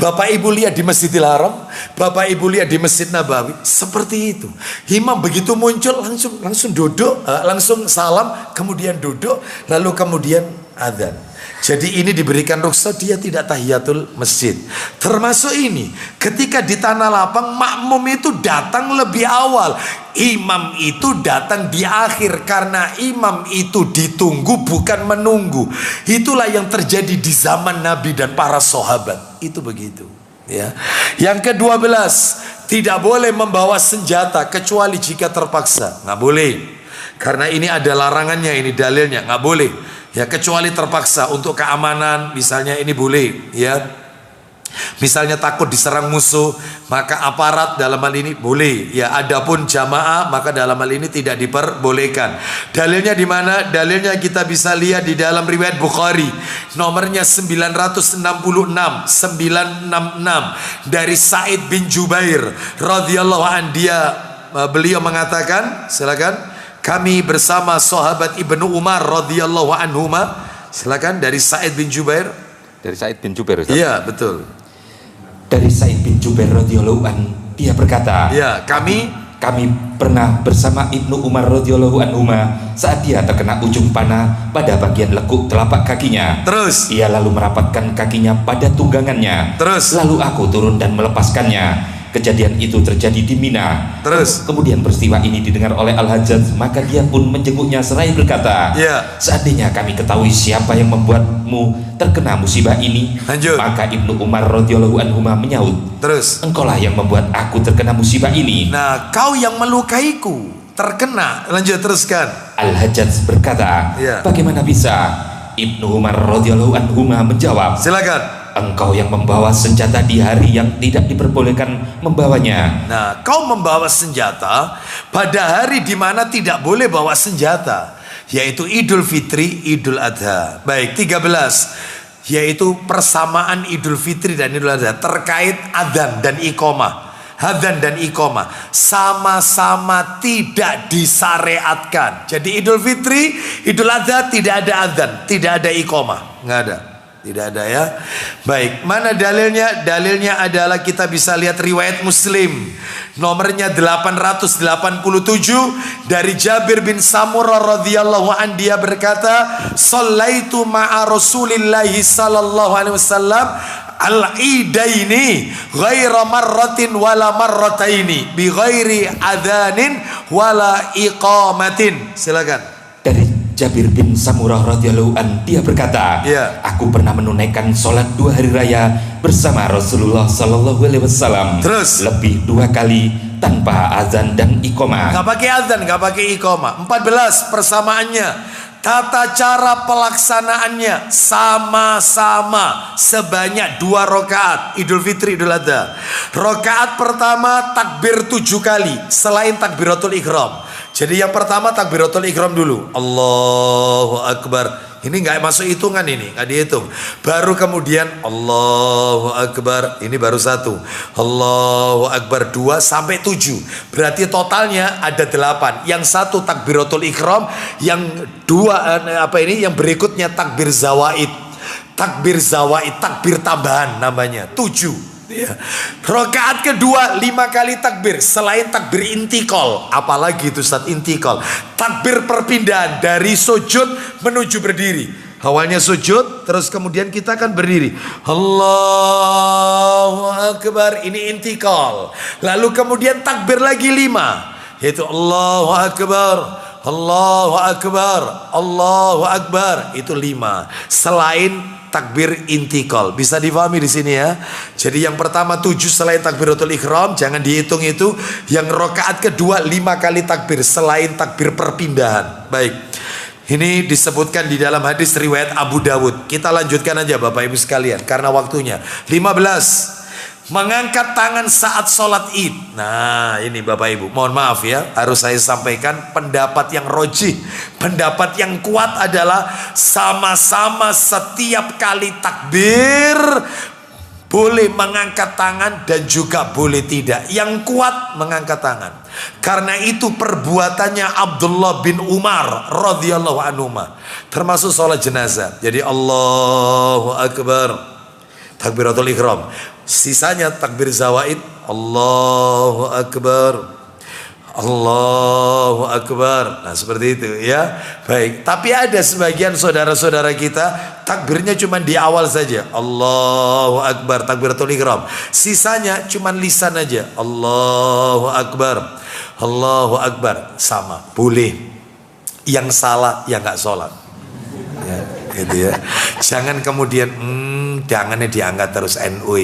Bapak Ibu lihat di Masjidil Haram, Bapak Ibu lihat di Masjid Nabawi, seperti itu. Imam begitu muncul langsung duduk, langsung salam, kemudian duduk, lalu kemudian adzan. Jadi ini diberikan rukhsah, dia tidak tahiyatul masjid. Termasuk ini, ketika di tanah lapang makmum itu datang lebih awal, imam itu datang di akhir, karena imam itu ditunggu bukan menunggu. Itulah yang terjadi di zaman Nabi dan para sahabat. Itu begitu ya. Yang ke-12, tidak boleh membawa senjata kecuali jika terpaksa. Nggak boleh, karena ini ada larangannya, ini dalilnya, nggak boleh ya, kecuali terpaksa untuk keamanan misalnya, ini boleh ya. Misalnya takut diserang musuh, maka aparat dalam hal ini boleh ya. Adapun jamaah maka dalam hal ini tidak diperbolehkan. Dalilnya di mana? Dalilnya kita bisa lihat di dalam riwayat Bukhari nomornya 966 dari Sa'id bin Jubair radhiyallahu an, beliau mengatakan, silakan, kami bersama sahabat Ibnu Umar radhiyallahu anhuma. Silakan, dari Sa'id bin Jubair. Dari Sa'id bin Jubair, Ustaz. Iya, betul. Dari Sa'id bin Jubair radhiyallahu an, dia berkata, ya, kami pernah bersama Ibnu Umar radhiyallahu anhuma saat dia terkena ujung panah pada bagian lekuk telapak kakinya. Terus ia lalu merapatkan kakinya pada tunggangannya. Terus lalu aku turun dan melepaskannya. Kejadian itu terjadi di Mina. Terus kemudian peristiwa ini didengar oleh Al-Hajjaj, maka dia pun menjenguknya seraya berkata, ya, seandainya kami ketahui siapa yang membuatmu terkena musibah ini. Lanjut. Maka Ibnu Umar radhiyallahu anhu menyaut, terus, engkaulah yang membuat aku terkena musibah ini. Nah, kau yang melukaiku terkena. Lanjut, teruskan. Al-Hajjaj berkata, ya, bagaimana bisa? Ibnu Umar radhiyallahu anhu menjawab, silakan, engkau yang membawa senjata di hari yang tidak diperbolehkan membawanya. Nah, kau membawa senjata pada hari di mana tidak boleh bawa senjata, yaitu Idul Fitri, Idul Adha. Baik, 13, yaitu persamaan Idul Fitri dan Idul Adha terkait adzan dan iqamah. Adzan dan iqamah sama-sama tidak disyariatkan. Jadi Idul Fitri, Idul Adha tidak ada adzan, tidak ada iqamah, nggak ada. Tidak ada ya. Baik, mana dalilnya? Dalilnya adalah kita bisa lihat riwayat Muslim nomornya 887 dari Jabir bin Samurah radhiyallahu an, dia berkata, "Shallaitu ma'a Rasulillahi sallallahu alaihi wasallam al-idaini ghaira marratin wala marrataini bi ghairi adzanin wala iqamatin." Silakan. Dari Jabir bin Samurah radhiyallahu an, dia berkata, ya, aku pernah menunaikan sholat 2 hari raya bersama Rasulullah sallallahu alaihi wasallam. Terus lebih 2 kali tanpa azan dan iqamah. Gak pakai azan, gak pakai iqamah. 14 persamaannya, tata cara pelaksanaannya sama-sama sebanyak 2 rakaat Idul Fitri, Idul Adha. Rakaat pertama takbir 7 kali selain takbiratul ihram. Jadi yang pertama takbiratul ihram dulu, Allahu Akbar. Ini nggak masuk hitungan, ini nggak dihitung. Baru kemudian Allahu Akbar, ini baru 1. Allahu Akbar 2 sampai 7. Berarti totalnya ada 8. Yang 1 takbiratul ihram, yang 2 yang berikutnya takbir zawaid. Takbir zawaid, takbir tambahan namanya 7. Ya. Rakaat kedua 5 kali takbir selain takbir intikal. Apalagi itu Ustaz intikal? Takbir perpindahan dari sujud menuju berdiri. Awalnya sujud, terus kemudian kita akan berdiri. Allahu Akbar, ini intikal. Lalu kemudian takbir lagi 5, yaitu Allahu Akbar, Allahu Akbar, Allahu Akbar. Itu 5. Selain takbir intikal. Bisa difahami di sini ya. Jadi yang pertama 7 selain takbiratul ihram, jangan dihitung itu. Yang rakaat kedua 5 kali takbir selain takbir perpindahan. Baik. Ini disebutkan di dalam hadis riwayat Abu Dawud. Kita lanjutkan aja Bapak Ibu sekalian karena waktunya. 15. Mengangkat tangan saat sholat id. Nah ini Bapak Ibu, mohon maaf ya, harus saya sampaikan pendapat yang rojih. Pendapat yang kuat adalah sama-sama setiap kali takbir boleh mengangkat tangan dan juga boleh tidak. Yang kuat mengangkat tangan. Karena itu perbuatannya Abdullah bin Umar radhiyallahu anhu, termasuk sholat jenazah. Jadi Allahu Akbar, takbiratul ihram. Sisanya takbir zawaid, Allahu Akbar, Allahu Akbar. Nah seperti itu ya. Baik. Tapi ada sebagian saudara-saudara kita takbirnya cuma di awal saja, Allahu Akbar, takbiratul ihram. Sisanya cuma lisan aja, Allahu Akbar, Allahu Akbar. Sama, boleh. Yang salah yang nggak sholat ya, gitu ya. Jangan kemudian jangannya diangkat terus NU.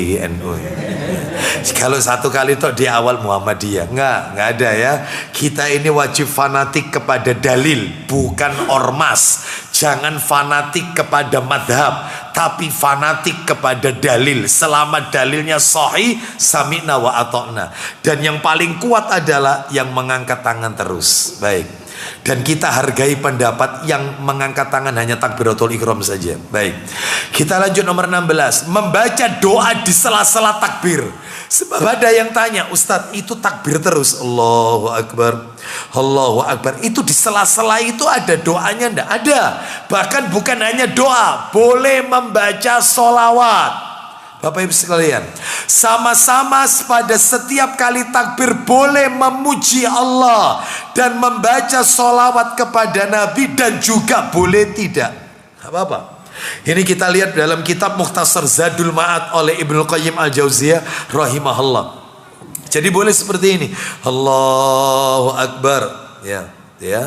Kalau satu kali toh di awal Muhammadiyah, nggak ada ya. Kita ini wajib fanatik kepada dalil, bukan ormas. Jangan fanatik kepada madhab, tapi fanatik kepada dalil. Selama dalilnya sahih, sami'na wa ata'na. Dan yang paling kuat adalah yang mengangkat tangan terus. Baik. Dan kita hargai pendapat yang mengangkat tangan hanya takbiratul ihram saja. Baik. Kita lanjut nomor 16. Membaca doa di sela-sela takbir. Sebab ada yang tanya, Ustadz itu takbir terus, Allahu Akbar, Allahu Akbar. Itu di sela-sela itu ada doanya? Enggak ada. Bahkan bukan hanya doa, boleh membaca sholawat. Bapak Ibu sekalian, sama-sama pada setiap kali takbir boleh memuji Allah dan membaca sholawat kepada Nabi, dan juga boleh tidak. Apa-apa. Ini kita lihat dalam kitab Mukhtasar Zadul Ma'ad oleh Ibnu Qayyim Al-Jauziyah rahimahullah. Jadi boleh seperti ini, Allahu Akbar, ya.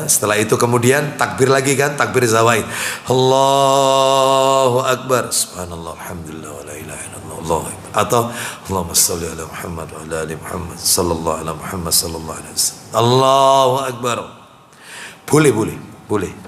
Setelah itu kemudian takbir lagi kan, takbir zawaid, Allahu Akbar, subhanallah, alhamdulillah, wa la ilaha illallah, Allahu Akbar. Atau Allahumma shalli ala Muhammad wa ala ali Muhammad sallallahu ala Muhammad sallallahu alaihi wasallam, Allahu Akbar. Boleh.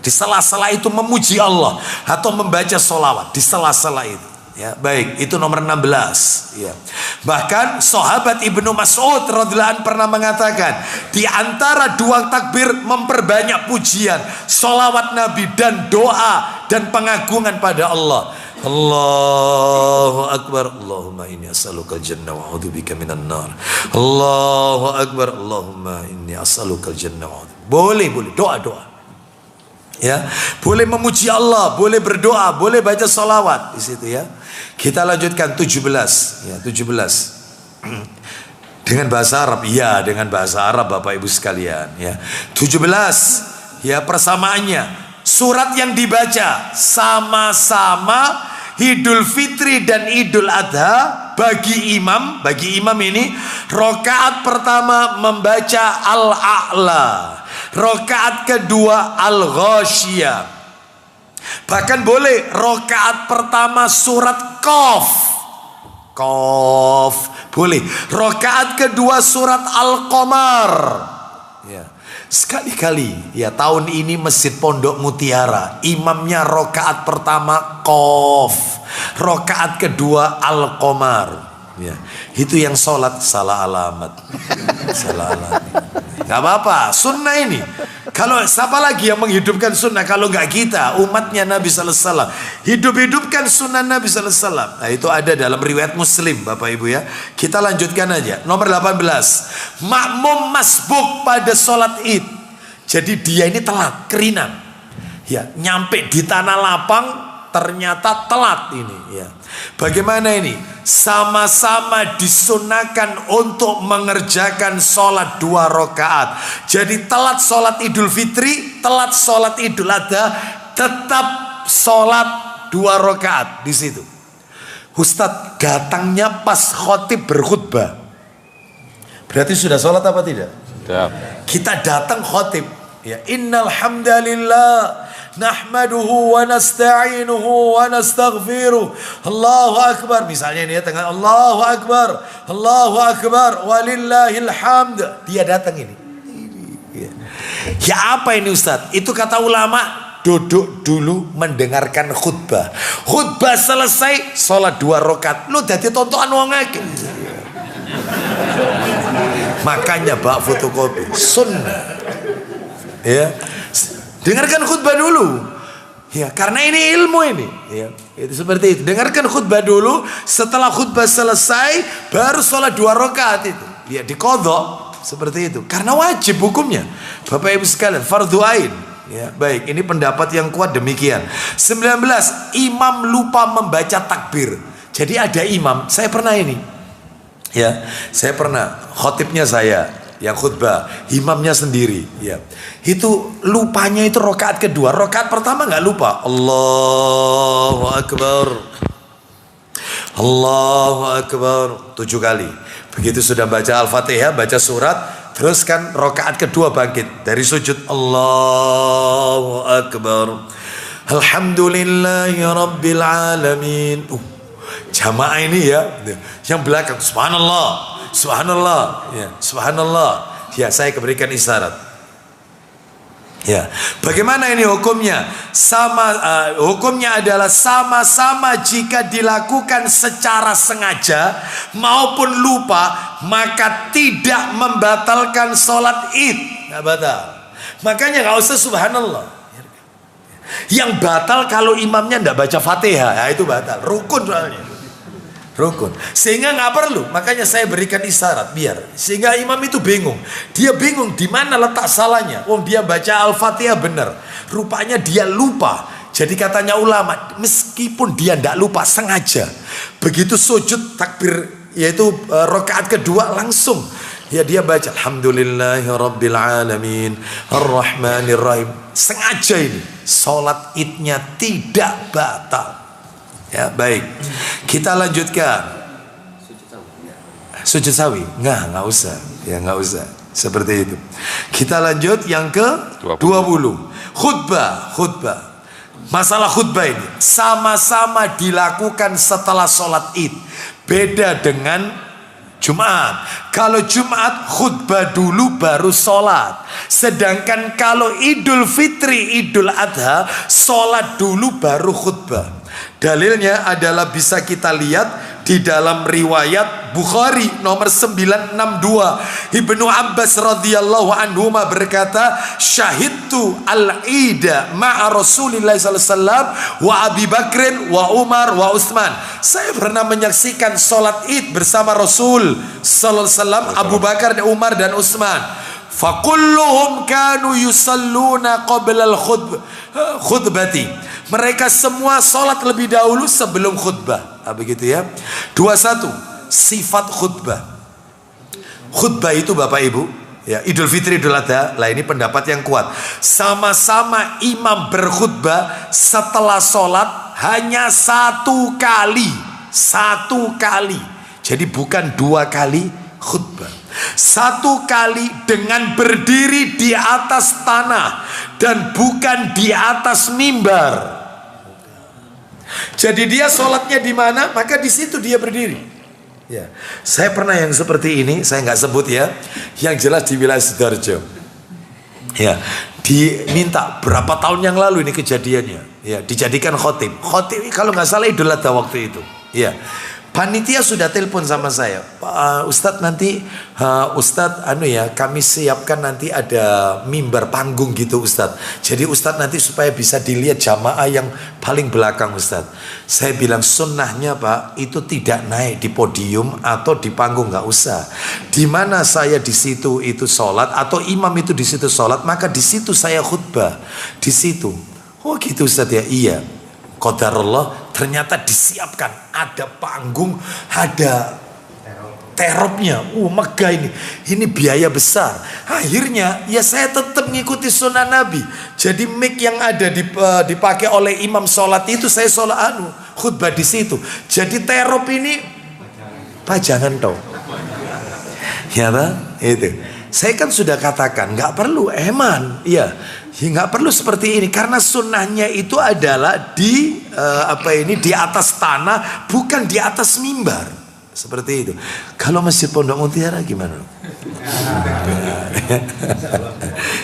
Di sela-sela itu memuji Allah atau membaca sholawat di sela-sela itu. Ya, baik, itu nomor 16. Ya. Bahkan sahabat Ibnu Mas'ud radhiyallahu anhu pernah mengatakan, di antara 2 takbir memperbanyak pujian, sholawat Nabi dan doa dan pengagungan pada Allah. Allahu Akbar, Allahumma inni as'alukal jannah wa a'udzubika minan nar. Allahu Akbar, Allahumma inni as'alukal jannah wa a'udzubika. Boleh, doa. Ya, boleh memuji Allah, boleh berdoa, boleh baca sholawat di situ ya. Kita lanjutkan 17 ya, 17 dengan bahasa Arab. Ya, dengan bahasa Arab Bapak Ibu sekalian ya. 17 ya, persamaannya surat yang dibaca sama-sama Idul Fitri dan Idul Adha bagi imam ini rakaat pertama membaca Al-A'la, rakaat kedua Al-Ghasyiyah. Bahkan boleh rakaat pertama surat Qaf boleh, rakaat kedua surat Al-Qamar ya. Sekali-kali ya, tahun ini Masjid Pondok Mutiara imamnya rakaat pertama Qaf, rakaat kedua Al-Qamar ya. Itu yang sholat salah alamat. Gak apa-apa, sunnah ini. Kalau siapa lagi yang menghidupkan sunnah kalau nggak kita, umatnya Nabi Sallallahu Alaihi Wasallam. Hidupkan sunnah Nabi Sallallahu Alaihi Wasallam. Nah itu ada dalam riwayat Muslim Bapak Ibu ya. Kita lanjutkan aja. Nomor 18. Makmum masbuk pada sholat id. Jadi dia ini telat, kerinang. Ya, nyampe di tanah lapang ternyata telat ini ya. Bagaimana ini? Sama-sama disunahkan untuk mengerjakan sholat 2 rakaat. Jadi telat sholat Idul Fitri, telat sholat Idul Adha, tetap sholat 2 rakaat di situ. Ustadz datangnya pas khotib berkhutbah, berarti sudah sholat apa tidak? Sudah. Kita datang khotib ya, innal hamdalillah nahmaduhu wa nasta'inuhu wa nastaghfiruh Allahu akbar, misalnya ini ya, tengah Allahu akbar walillahil hamd, dia datang ini ya. Apa ini Ustadz? Itu kata ulama, duduk dulu mendengarkan khutbah, khutbah selesai sholat 2 rakaat, lu dadi tontonan wong akeh. Makanya bak fotokopi sunnah ya, dengarkan khutbah dulu ya, karena ini ilmu ini ya, itu seperti itu. Dengarkan khutbah dulu, setelah khutbah selesai baru sholat 2 rakaat itu ya, diqadha seperti itu, karena wajib hukumnya Bapak Ibu sekalian, fardhu ain ya. Baik, ini pendapat yang kuat demikian. 19, imam lupa membaca takbir. Jadi ada imam, saya pernah ini ya, saya pernah khotibnya saya yang khutbah, imamnya sendiri ya, itu lupanya itu rakaat kedua. Rakaat pertama nggak lupa, Allahu akbar 7 kali. Begitu sudah baca Al-Fatihah, baca surat, terus kan rakaat kedua bangkit dari sujud, Allahu akbar alhamdulillahi rabbil alamin. Jamaah ini ya, yang belakang subhanallah ya, subhanallah ya, saya berikan isyarat ya. Bagaimana ini hukumnya? Hukumnya adalah sama-sama jika dilakukan secara sengaja maupun lupa, maka tidak membatalkan sholat id, nggak batal. Makanya nggak usah subhanallah. Yang batal kalau imamnya nggak baca Fatihah, ya itu batal, rukun soalnya, rukun. Sehingga nggak perlu. Makanya saya berikan isyarat biar, sehingga imam itu bingung. Dia bingung di mana letak salahnya. Dia baca Al-Fatihah benar, rupanya dia lupa. Jadi katanya ulama, meskipun dia tidak lupa, sengaja begitu sujud takbir, yaitu rakaat kedua, langsung ya dia baca alhamdulillahi rabbil alamin arrahmanir rahim, sengaja ini sholat idnya tidak batal ya. Baik, kita lanjutkan. Sujud sawi nggak usah ya, nggak usah seperti itu. Kita lanjut yang ke 20. Khutbah. Masalah khutbah ini sama-sama dilakukan setelah sholat id, beda dengan Jumat. Kalau Jumat khutbah dulu baru sholat. Sedangkan kalau Idul Fitri, Idul Adha, sholat dulu baru khutbah. Dalilnya adalah bisa kita lihat di dalam riwayat Bukhari nomor 962. Ibnu Abbas radhiyallahu anhu berkata, syahidtu al-ida ma'a Rasulillah sallallahu alaihi wasallam wa Abi Bakrin wa Umar wa Utsman. Saya pernah menyaksikan sholat id bersama Rasul sallallahu alaihi wasallam, Abu Bakar, Umar dan Utsman. Fakulluhum kanu yusalluna qabla al-khutbati. Mereka semua sholat lebih dahulu sebelum khutbah. Begitu ya. 21. Sifat khutbah. Khutbah itu Bapak Ibu ya, Idul Fitri, Idul Adha, lah ini pendapat yang kuat. Sama-sama imam berkhutbah setelah sholat hanya 1 kali. 1 kali. Jadi bukan 2 kali khutbah. 1 kali dengan berdiri di atas tanah dan bukan di atas mimbar. Jadi dia sholatnya di mana, maka di situ dia berdiri. Ya, saya pernah yang seperti ini, saya nggak sebut ya, yang jelas di wilayah Sidoarjo. Ya, diminta berapa tahun yang lalu ini kejadiannya. Ya, dijadikan khotib. Khotib kalau nggak salah Idul Adha waktu itu. Ya. Panitia sudah telepon sama saya, Pak Ustadz nanti Ustadz kami siapkan nanti ada mimbar panggung gitu Ustadz. Jadi Ustadz nanti supaya bisa dilihat jamaah yang paling belakang Ustadz. Saya bilang sunnahnya Pak itu tidak naik di podium atau di panggung, nggak usah. Di mana saya di situ itu sholat atau imam itu di situ sholat, maka di situ saya khutbah di situ. Oh gitu Ustadz ya, iya. qadarullah, ternyata disiapkan ada panggung, ada teropnya, megah ini biaya besar. Akhirnya ya saya tetap ngikuti sunnah Nabi. Jadi mic yang ada dipakai oleh imam sholat itu, saya sholat khutbah di situ. Jadi terop ini pajangan toh, ya itu. Saya kan sudah katakan nggak perlu eman, ya nggak perlu seperti ini karena sunnahnya itu adalah di di atas tanah, bukan di atas mimbar seperti itu. Kalau Masjid Pondok Mutiara gimana?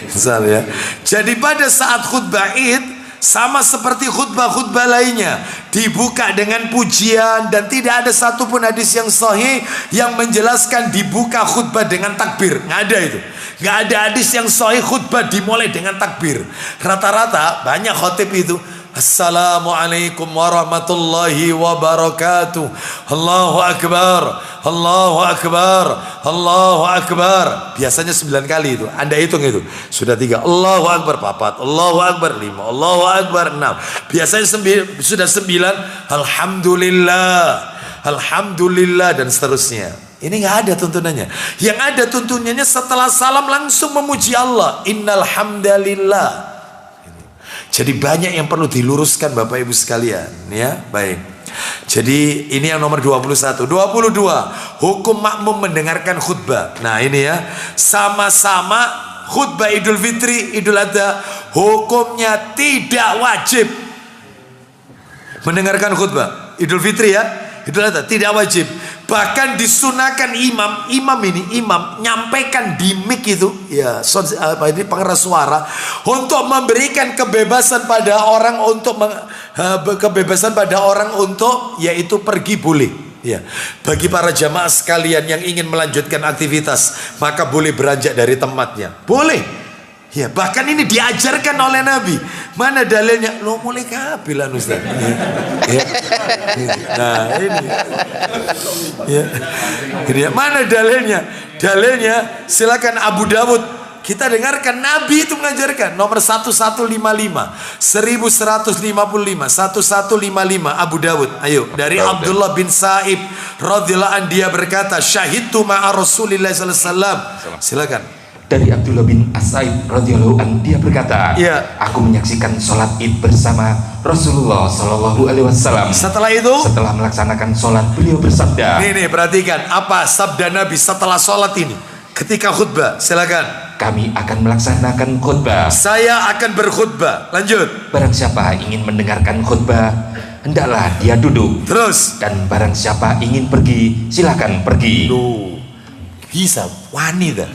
Misalnya, jadi pada saat khutbah Id sama seperti khutbah-khutbah lainnya, dibuka dengan pujian dan tidak ada satupun hadis yang sahih yang menjelaskan dibuka khutbah dengan takbir. Nggak ada itu. Nggak ada hadis yang sahih khutbah dimulai dengan takbir. Rata-rata banyak khotib itu, Assalamualaikum warahmatullahi wabarakatuh. Allahu Akbar, Allahu Akbar, Allahu Akbar. Biasanya 9 kali itu. Anda hitung itu. Sudah 3. Allahu Akbar 4, Allahu Akbar 5, Allahu Akbar 6. Biasanya sudah 9. Alhamdulillah, Alhamdulillah dan seterusnya. Ini nggak ada tuntunannya. Yang ada tuntunannya setelah salam langsung memuji Allah. Innal hamdalillah. Jadi banyak yang perlu diluruskan Bapak Ibu sekalian, ya. Baik. Jadi ini yang nomor 21. 22, hukum makmum mendengarkan khutbah. Nah, ini ya. Sama-sama khutbah Idul Fitri, Idul Adha, hukumnya tidak wajib mendengarkan khutbah. Idul Fitri ya, Idul Adha tidak wajib. Bahkan disunahkan imam nyampaikan di mic itu ya, ini pengeras suara untuk memberikan kebebasan pada orang untuk yaitu pergi boleh ya. Bagi para jamaah sekalian yang ingin melanjutkan aktivitas maka boleh beranjak dari tempatnya, boleh ya. Bahkan ini diajarkan oleh Nabi. Mana dalilnya? Lo mulai kabilan Ustaz ya. Nah ini ya. Ini ya. Mana dalilnya? Dalilnya silakan Abu Dawud. Kita dengarkan Nabi itu mengajarkan. Nomor 1155 1155 Abu Dawud. Ayo, dari Abdullah bin Sa'ib radhiyallahu anhu, dia berkata, syahidtu ma'a Rasulillah sallallahu alaihi wasallam. Silakan. Dari Abdullah bin As-Sa'ib radhiyallahu anhu, dia berkata, ya, aku menyaksikan sholat Id bersama Rasulullah sallallahu alaihi wasallam. Setelah itu, setelah melaksanakan sholat, beliau bersabda. Nih perhatikan apa sabda Nabi setelah sholat ini ketika khutbah. Silakan. Kami akan melaksanakan khutbah. Saya akan berkhutbah. Lanjut. Barang siapa ingin mendengarkan khutbah, hendaklah dia duduk. Terus. Dan barang siapa ingin pergi, silakan pergi. Bisa wanita.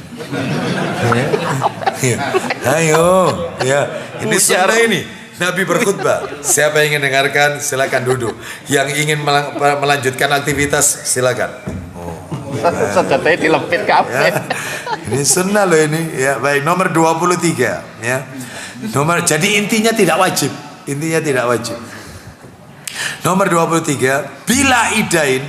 Ayo, ya. Ini sunnah ini. Nabi berkhutbah. Siapa yang ingin dengarkan, silakan duduk. Yang ingin melanjutkan aktivitas, silakan. Senjatanya dilempit kabeh. Ya. Ini sunnah loh ini. Ya, baik. Nomor 23. Ya. Jadi intinya tidak wajib. Intinya tidak wajib. Nomor 23. Bila idain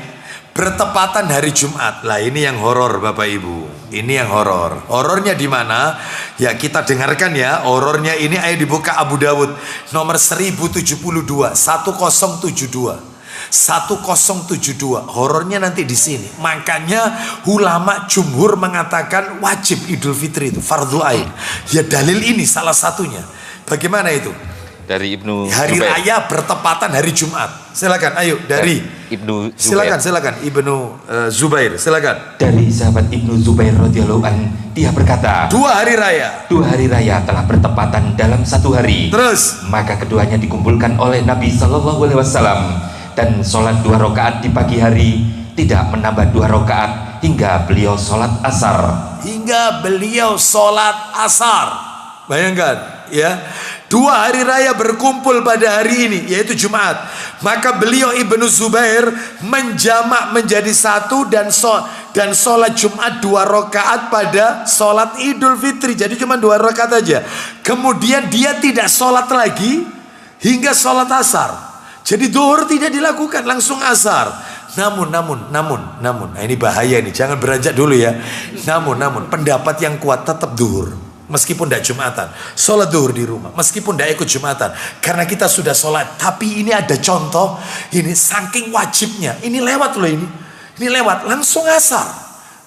bertepatan hari Jumat. Lah ini yang horor Bapak Ibu. Ini yang horor. Horornya di mana? Ya kita dengarkan ya. Horornya ini ayo dibuka Abu Dawud nomor 1072 1072. Horornya nanti di sini. Makanya ulama jumhur mengatakan wajib Idul Fitri itu fardhu ain. Ya dalil ini salah satunya. Bagaimana itu? Dari Ibnu hari Zubair. raya bertepatan hari Jumat. Silakan, ayo dari Ibnu Zubair. Silakan Ibnu Zubair, silakan. Dari sahabat Ibnu Zubair radhiyallahu an, dia berkata, 2 hari raya. 2 hari raya telah bertepatan dalam 1 hari. Terus, maka keduanya dikumpulkan oleh Nabi sallallahu alaihi wasallam dan sholat 2 rakaat di pagi hari, tidak menambah 2 rakaat hingga beliau sholat asar. Bayangkan, ya. 2 hari raya berkumpul pada hari ini, yaitu Jumat. Maka beliau Ibnu Zubair menjamak menjadi 1 dan sholat Jumat 2 rakaat pada sholat Idul Fitri. Jadi cuma 2 rakaat aja. Kemudian dia tidak sholat lagi hingga sholat asar. Jadi zuhur tidak dilakukan, langsung asar. Namun, nah ini bahaya nih, jangan beranjak dulu ya. Namun, pendapat yang kuat tetap zuhur. meskipun tidak Jumatan. Sholat duhur di rumah, meskipun tidak ikut Jumatan. Karena kita sudah sholat. Tapi ini ada contoh, ini saking wajibnya. Ini lewat loh ini. Ini lewat, langsung asar.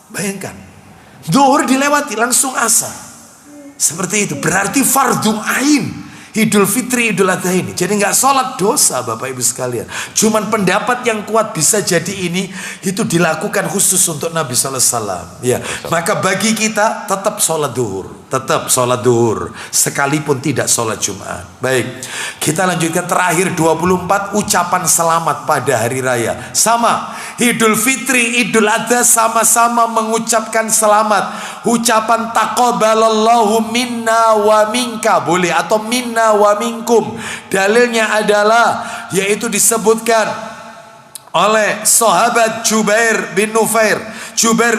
Bayangkan. Duhur dilewati, langsung asar. Seperti itu. Berarti fardu ain. Idul Fitri, Idul Adha ini. Jadi nggak sholat dosa Bapak Ibu sekalian. Cuman pendapat yang kuat bisa jadi ini itu dilakukan khusus untuk Nabi Sallallahu Alaihi Wasallam. Ya, maka bagi kita tetap sholat duhur, tetap sholat duhur, sekalipun tidak sholat Jumat. Baik, kita lanjutkan terakhir 24 ucapan selamat pada hari raya. Sama, Idul Fitri, Idul Adha sama-sama mengucapkan selamat. Ucapan taqabbalallahu minna wa minka boleh, atau minna wa minkum. Dalilnya adalah yaitu disebutkan oleh sahabat Jubair bin Nufair. Jubair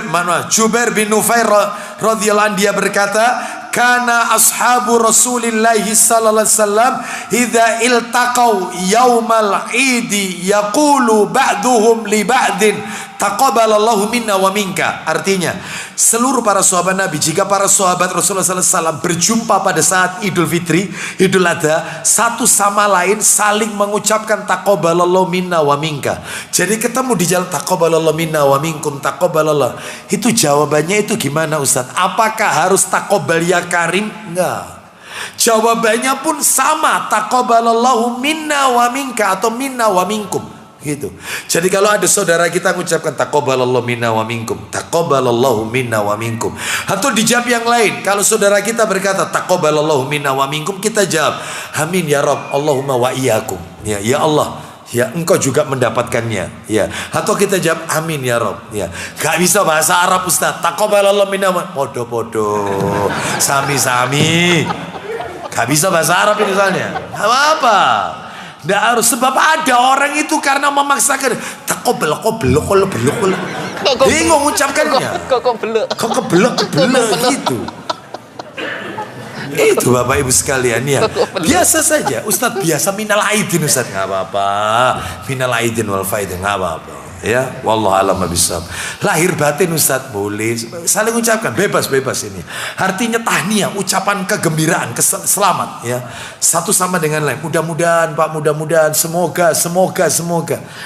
bin Nufair radhiyallahu anhu, dia berkata, kana ashabu Rasulillahi sallallahu alaihi wasallam idza iltaqau yaumal idi yaqulu ba'duhum li ba'din taqabbalallahu minna wa minka. Artinya, seluruh para sahabat Nabi, jika para sahabat Rasulullah sallallahu alaihi wasallam berjumpa pada saat Idul Fitri, Idul Adha, satu sama lain saling mengucapkan taqabbalallahu minna wa minka. Jadi ketemu di jalan taqabbalallahu minna wa minkum, taqabbalallah. Itu jawabannya itu gimana Ustaz? Apakah harus taqabbal ya karim? Enggak. Jawabannya pun sama, taqabbalallahu minna wa minka atau minna wa minkum. Gitu. Jadi kalau ada saudara kita mengucapkan taqabbalallahu minna wa minkum, taqabbalallahu minna wa minkum, atau dijawab yang lain, kalau saudara kita berkata taqabbalallahu minna wa minkum, kita jawab amin ya Rabb, Allahumma wa iyyakum. Ya, ya Allah, ya engkau juga mendapatkannya. Ya, atau kita jawab amin ya Rabb. Ya, gak bisa bahasa Arab Ustaz. Taqabbalallahu minna wa podo-podo, sami-sami. Gak bisa bahasa Arab ini soalnya. Gak apa-apa. Nggak harus, sebab ada orang itu karena memaksakan takobel bingung ucapkannya, kok kebelok gitu. Itu Bapak Ibu sekalian ya, biasa saja. Ustadz biasa minal aidin Ustadz, nggak apa-apa, minal aidin wal faidin, nggak apa-apa. Ya, wallahu a'lam bishawab. Lahir batin Ustadz boleh, saling ucapkan, bebas ini. Artinya tahniah, ucapan kegembiraan, selamat ya, satu sama dengan lain. Mudah-mudahan Pak, mudah-mudahan, semoga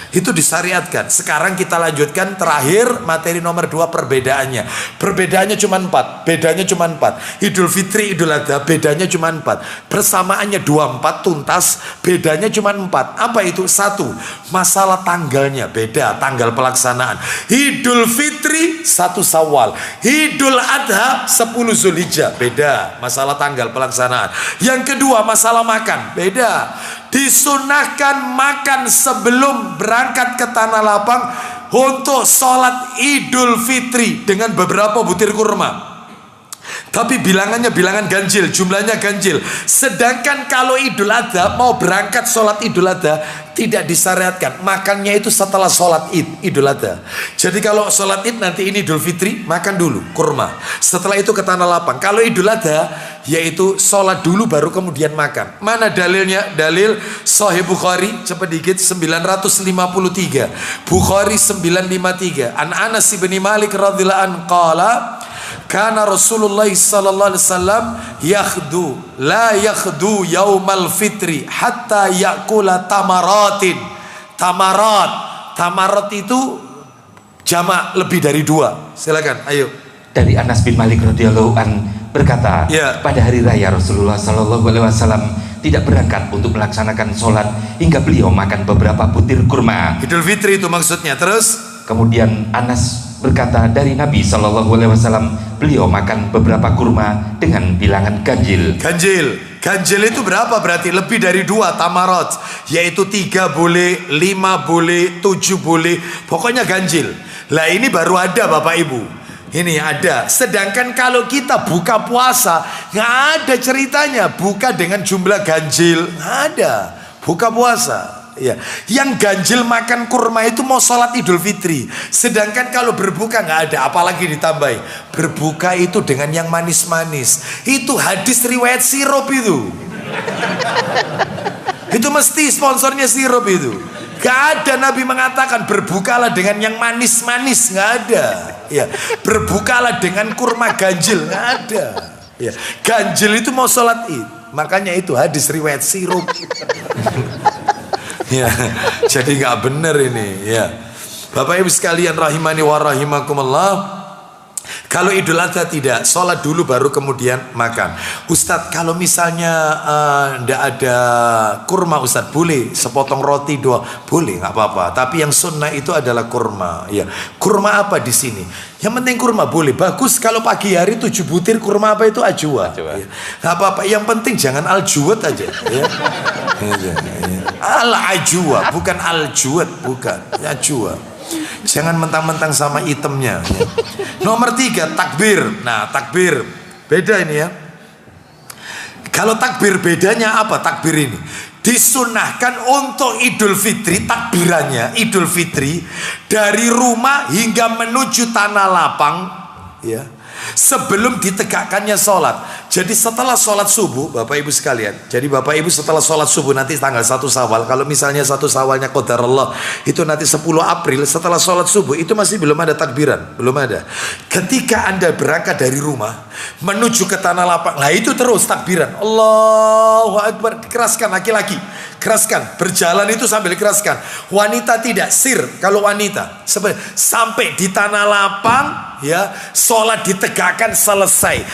itu disyariatkan. Sekarang kita lanjutkan terakhir materi nomor 2, perbedaannya. Perbedaannya cuma 4, bedanya cuma 4. Idul Fitri, Idul Adha bedanya cuma 4. Persamaannya 24 tuntas, bedanya cuma 4. Apa itu? 1, masalah tanggalnya beda. Tanggal pelaksanaan. Idul Fitri 1 Syawal, Idul Adha 10 Zulhijjah, beda masalah tanggal pelaksanaan. Yang kedua, masalah makan, beda. Disunahkan makan sebelum berangkat ke Tanah Lapang untuk sholat Idul Fitri dengan beberapa butir kurma. Tapi bilangannya bilangan ganjil, jumlahnya ganjil. Sedangkan kalau Idul Adha, mau berangkat sholat Idul Adha, tidak disyariatkan. Makannya itu setelah sholat Idul Adha. Jadi kalau sholat Id nanti ini Idul Fitri, makan dulu kurma. Setelah itu ke Tanah Lapang. Kalau Idul Adha, yaitu sholat dulu baru kemudian makan. Mana dalilnya? Dalil Sahih Bukhari, cepat dikit, 953. Bukhari 953. An Anas bin Malik radhiyallahu anhu qala, kana Rasulullah sallallahu alaihi wasallam yakhdu la yakhdu yaumal fitri hatta yakula tamaratin. Tamarat itu jamak lebih dari 2. Silakan, ayo. Dari Anas bin Malik radhiyallahu an berkata, ya, pada hari raya Rasulullah sallallahu alaihi wasallam tidak berangkat untuk melaksanakan sholat hingga beliau makan beberapa butir kurma. Idul Fitri itu maksudnya. Terus kemudian Anas berkata, dari Nabi Shallallahu Alaihi Wasallam beliau makan beberapa kurma dengan bilangan ganjil. Ganjil itu berapa? Berarti lebih dari 2 tamarat, yaitu 3 boleh, 5 boleh, 7 boleh, pokoknya ganjil. Lah ini baru ada Bapak Ibu, ini ada. Sedangkan kalau kita buka puasa, nggak ada ceritanya buka dengan jumlah ganjil, nggak ada. Buka puasa ya, yang ganjil makan kurma itu mau sholat Idul Fitri. Sedangkan kalau berbuka nggak ada, apalagi ditambahi berbuka itu dengan yang manis-manis. Itu hadis riwayat sirup itu. Itu mesti sponsornya sirup itu. Gak ada Nabi mengatakan berbukalah dengan yang manis-manis, nggak ada. Ya, berbukalah dengan kurma ganjil, nggak ada. Ya, ganjil itu mau sholat id. Makanya itu hadis riwayat sirup. Ya, jadi nggak bener ini. Ya, Bapak Ibu sekalian rahimani wa rahimakumullah. Kalau Idul Adha tidak, sholat dulu baru kemudian makan. Ustadz, kalau misalnya ndak ada kurma, Ustadz, boleh sepotong roti doa, boleh, nggak apa-apa. Tapi yang sunnah itu adalah kurma. Ya, kurma apa di sini? Yang penting kurma boleh. Bagus kalau pagi hari 7 butir kurma apa itu ajwa. Ya. Nggak apa-apa. Yang penting jangan aljuwat aja. Ya. Al-ajwa, bukan aljuwat, bukan ajwa. Jangan mentang-mentang sama itemnya. Nomor 3, takbir. Nah, takbir beda ini ya. Kalau takbir bedanya apa? Takbir ini disunahkan untuk Idul Fitri, takbirannya Idul Fitri dari rumah hingga menuju tanah lapang, ya, sebelum ditegakkannya sholat. Jadi setelah sholat subuh, Bapak Ibu sekalian, jadi Bapak Ibu setelah sholat subuh nanti tanggal 1 Syawal, kalau misalnya 1 Syawalnya qadarullah itu nanti 10 April, setelah sholat subuh itu masih belum ada takbiran, belum ada. Ketika Anda berangkat dari rumah menuju ke tanah lapang, nah itu terus takbiran, Allahu Akbar, keraskan laki-laki, keraskan, berjalan itu sambil keraskan. Wanita tidak, sir kalau wanita sampai di tanah lapang, ya, sholat ditegakkan, selesai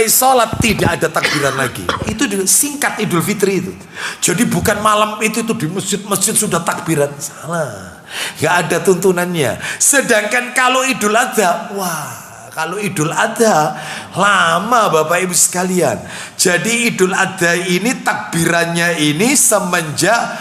sholat tidak ada takbiran lagi. Itu singkat Idul Fitri itu. Jadi bukan malam itu di masjid sudah takbiran, salah, nggak ada tuntunannya. Sedangkan kalau Idul Adha, wah, kalau Idul Adha lama Bapak Ibu sekalian. Jadi Idul Adha ini takbirannya ini semenjak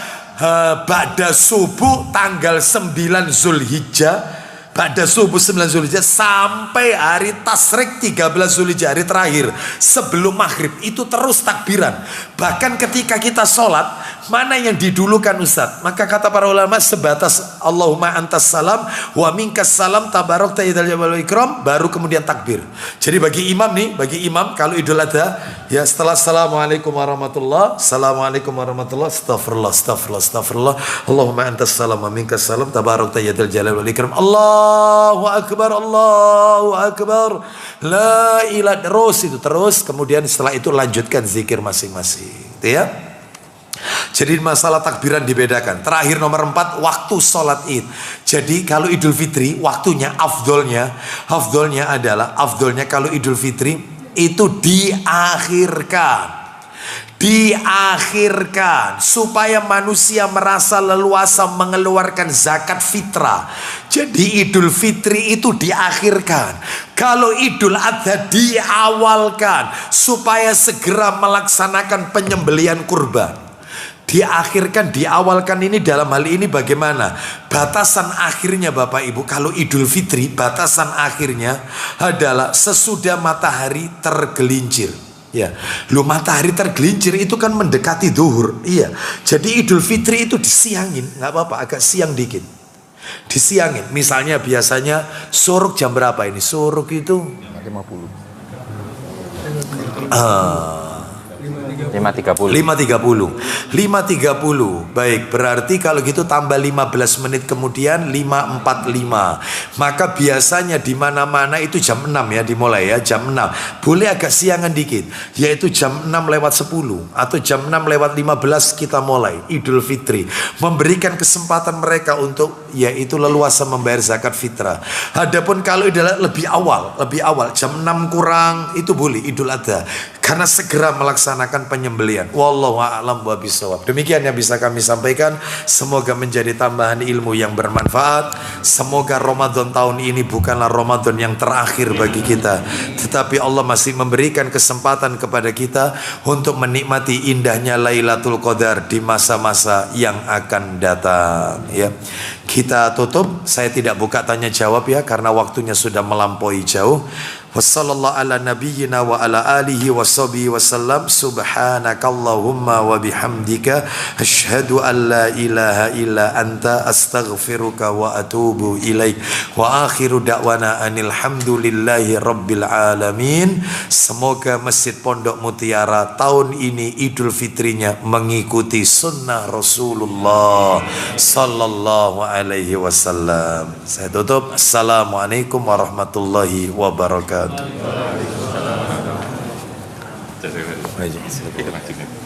ba'da subuh tanggal 9 Zulhijjah, pada subuh 9 Zulhijjah sampai hari Tasrik 13 Zulhijjah, hari terakhir sebelum maghrib itu terus takbiran. Bahkan ketika kita sholat, mana yang didulukan Ustaz? Maka kata para ulama sebatas Allahumma antas salam wa minkas salam tabarakta ya dzal jalali wal ikram, baru kemudian takbir. Jadi bagi imam nih, bagi imam kalau Idul Adha, ya, setelah assalamualaikum warahmatullah, assalamualaikum warahmatullah, astagfirullah, astagfirullah, astagfirullah, Allahumma antas salam wa minkas salam tabarakta ya dzal jalali wal ikram, Allahu Akbar, Allahu Akbar, la ilaha, terus kemudian setelah itu lanjutkan zikir masing-masing, gitu ya. Jadi masalah takbiran dibedakan. Terakhir nomor 4, waktu sholat id. Jadi kalau Idul Fitri waktunya afdolnya kalau Idul Fitri itu diakhirkan supaya manusia merasa leluasa mengeluarkan zakat fitrah. Jadi Idul Fitri itu diakhirkan. Kalau Idul Adha diawalkan supaya segera melaksanakan penyembelihan kurban. Diakhirkan, diawalkan ini dalam hal ini bagaimana? Batasan akhirnya Bapak Ibu, kalau Idul Fitri batasan akhirnya adalah sesudah matahari tergelincir. Ya, lu matahari tergelincir itu kan mendekati zuhur. Iya. Jadi Idul Fitri itu disiangin, nggak apa-apa, agak siang dikit. Disiangin. Misalnya biasanya suruk jam berapa ini? Suruk itu 5.30. Baik, berarti kalau gitu tambah 15 menit kemudian 5.45. Maka biasanya di mana-mana itu jam 6 ya, dimulai ya, jam 6. Boleh agak siangan dikit, yaitu jam 6:10 atau jam 6:15 kita mulai Idul Fitri. Memberikan kesempatan mereka untuk yaitu leluasa membayar zakat fitrah. Adapun kalau lebih awal jam 6 kurang itu boleh Idul Adha, karena segera melaksanakan penyembelihan. Wallahu a'lam bishawab. Demikian yang bisa kami sampaikan. Semoga menjadi tambahan ilmu yang bermanfaat. Semoga Ramadan tahun ini bukanlah Ramadan yang terakhir bagi kita, tetapi Allah masih memberikan kesempatan kepada kita untuk menikmati indahnya Lailatul Qadar di masa-masa yang akan datang, ya. Kita tutup, saya tidak buka tanya jawab ya, karena waktunya sudah melampaui jauh. Wassallallahu ala nabiyyina wa ala alihi washabihi wasallam. Subhanakallahumma wa bihamdika asyhadu an la ilaha illa anta astaghfiruka wa atubu ilaik. Wa akhiru da'wana anil hamdulillahi rabbil alamin. Semoga Masjid Pondok Mutiara tahun ini Idul Fitrinya mengikuti sunnah Rasulullah sallallahu alaihi wasallam. Saya tutup. Assalamualaikum warahmatullahi wabarakatuh. Ayo, silakan.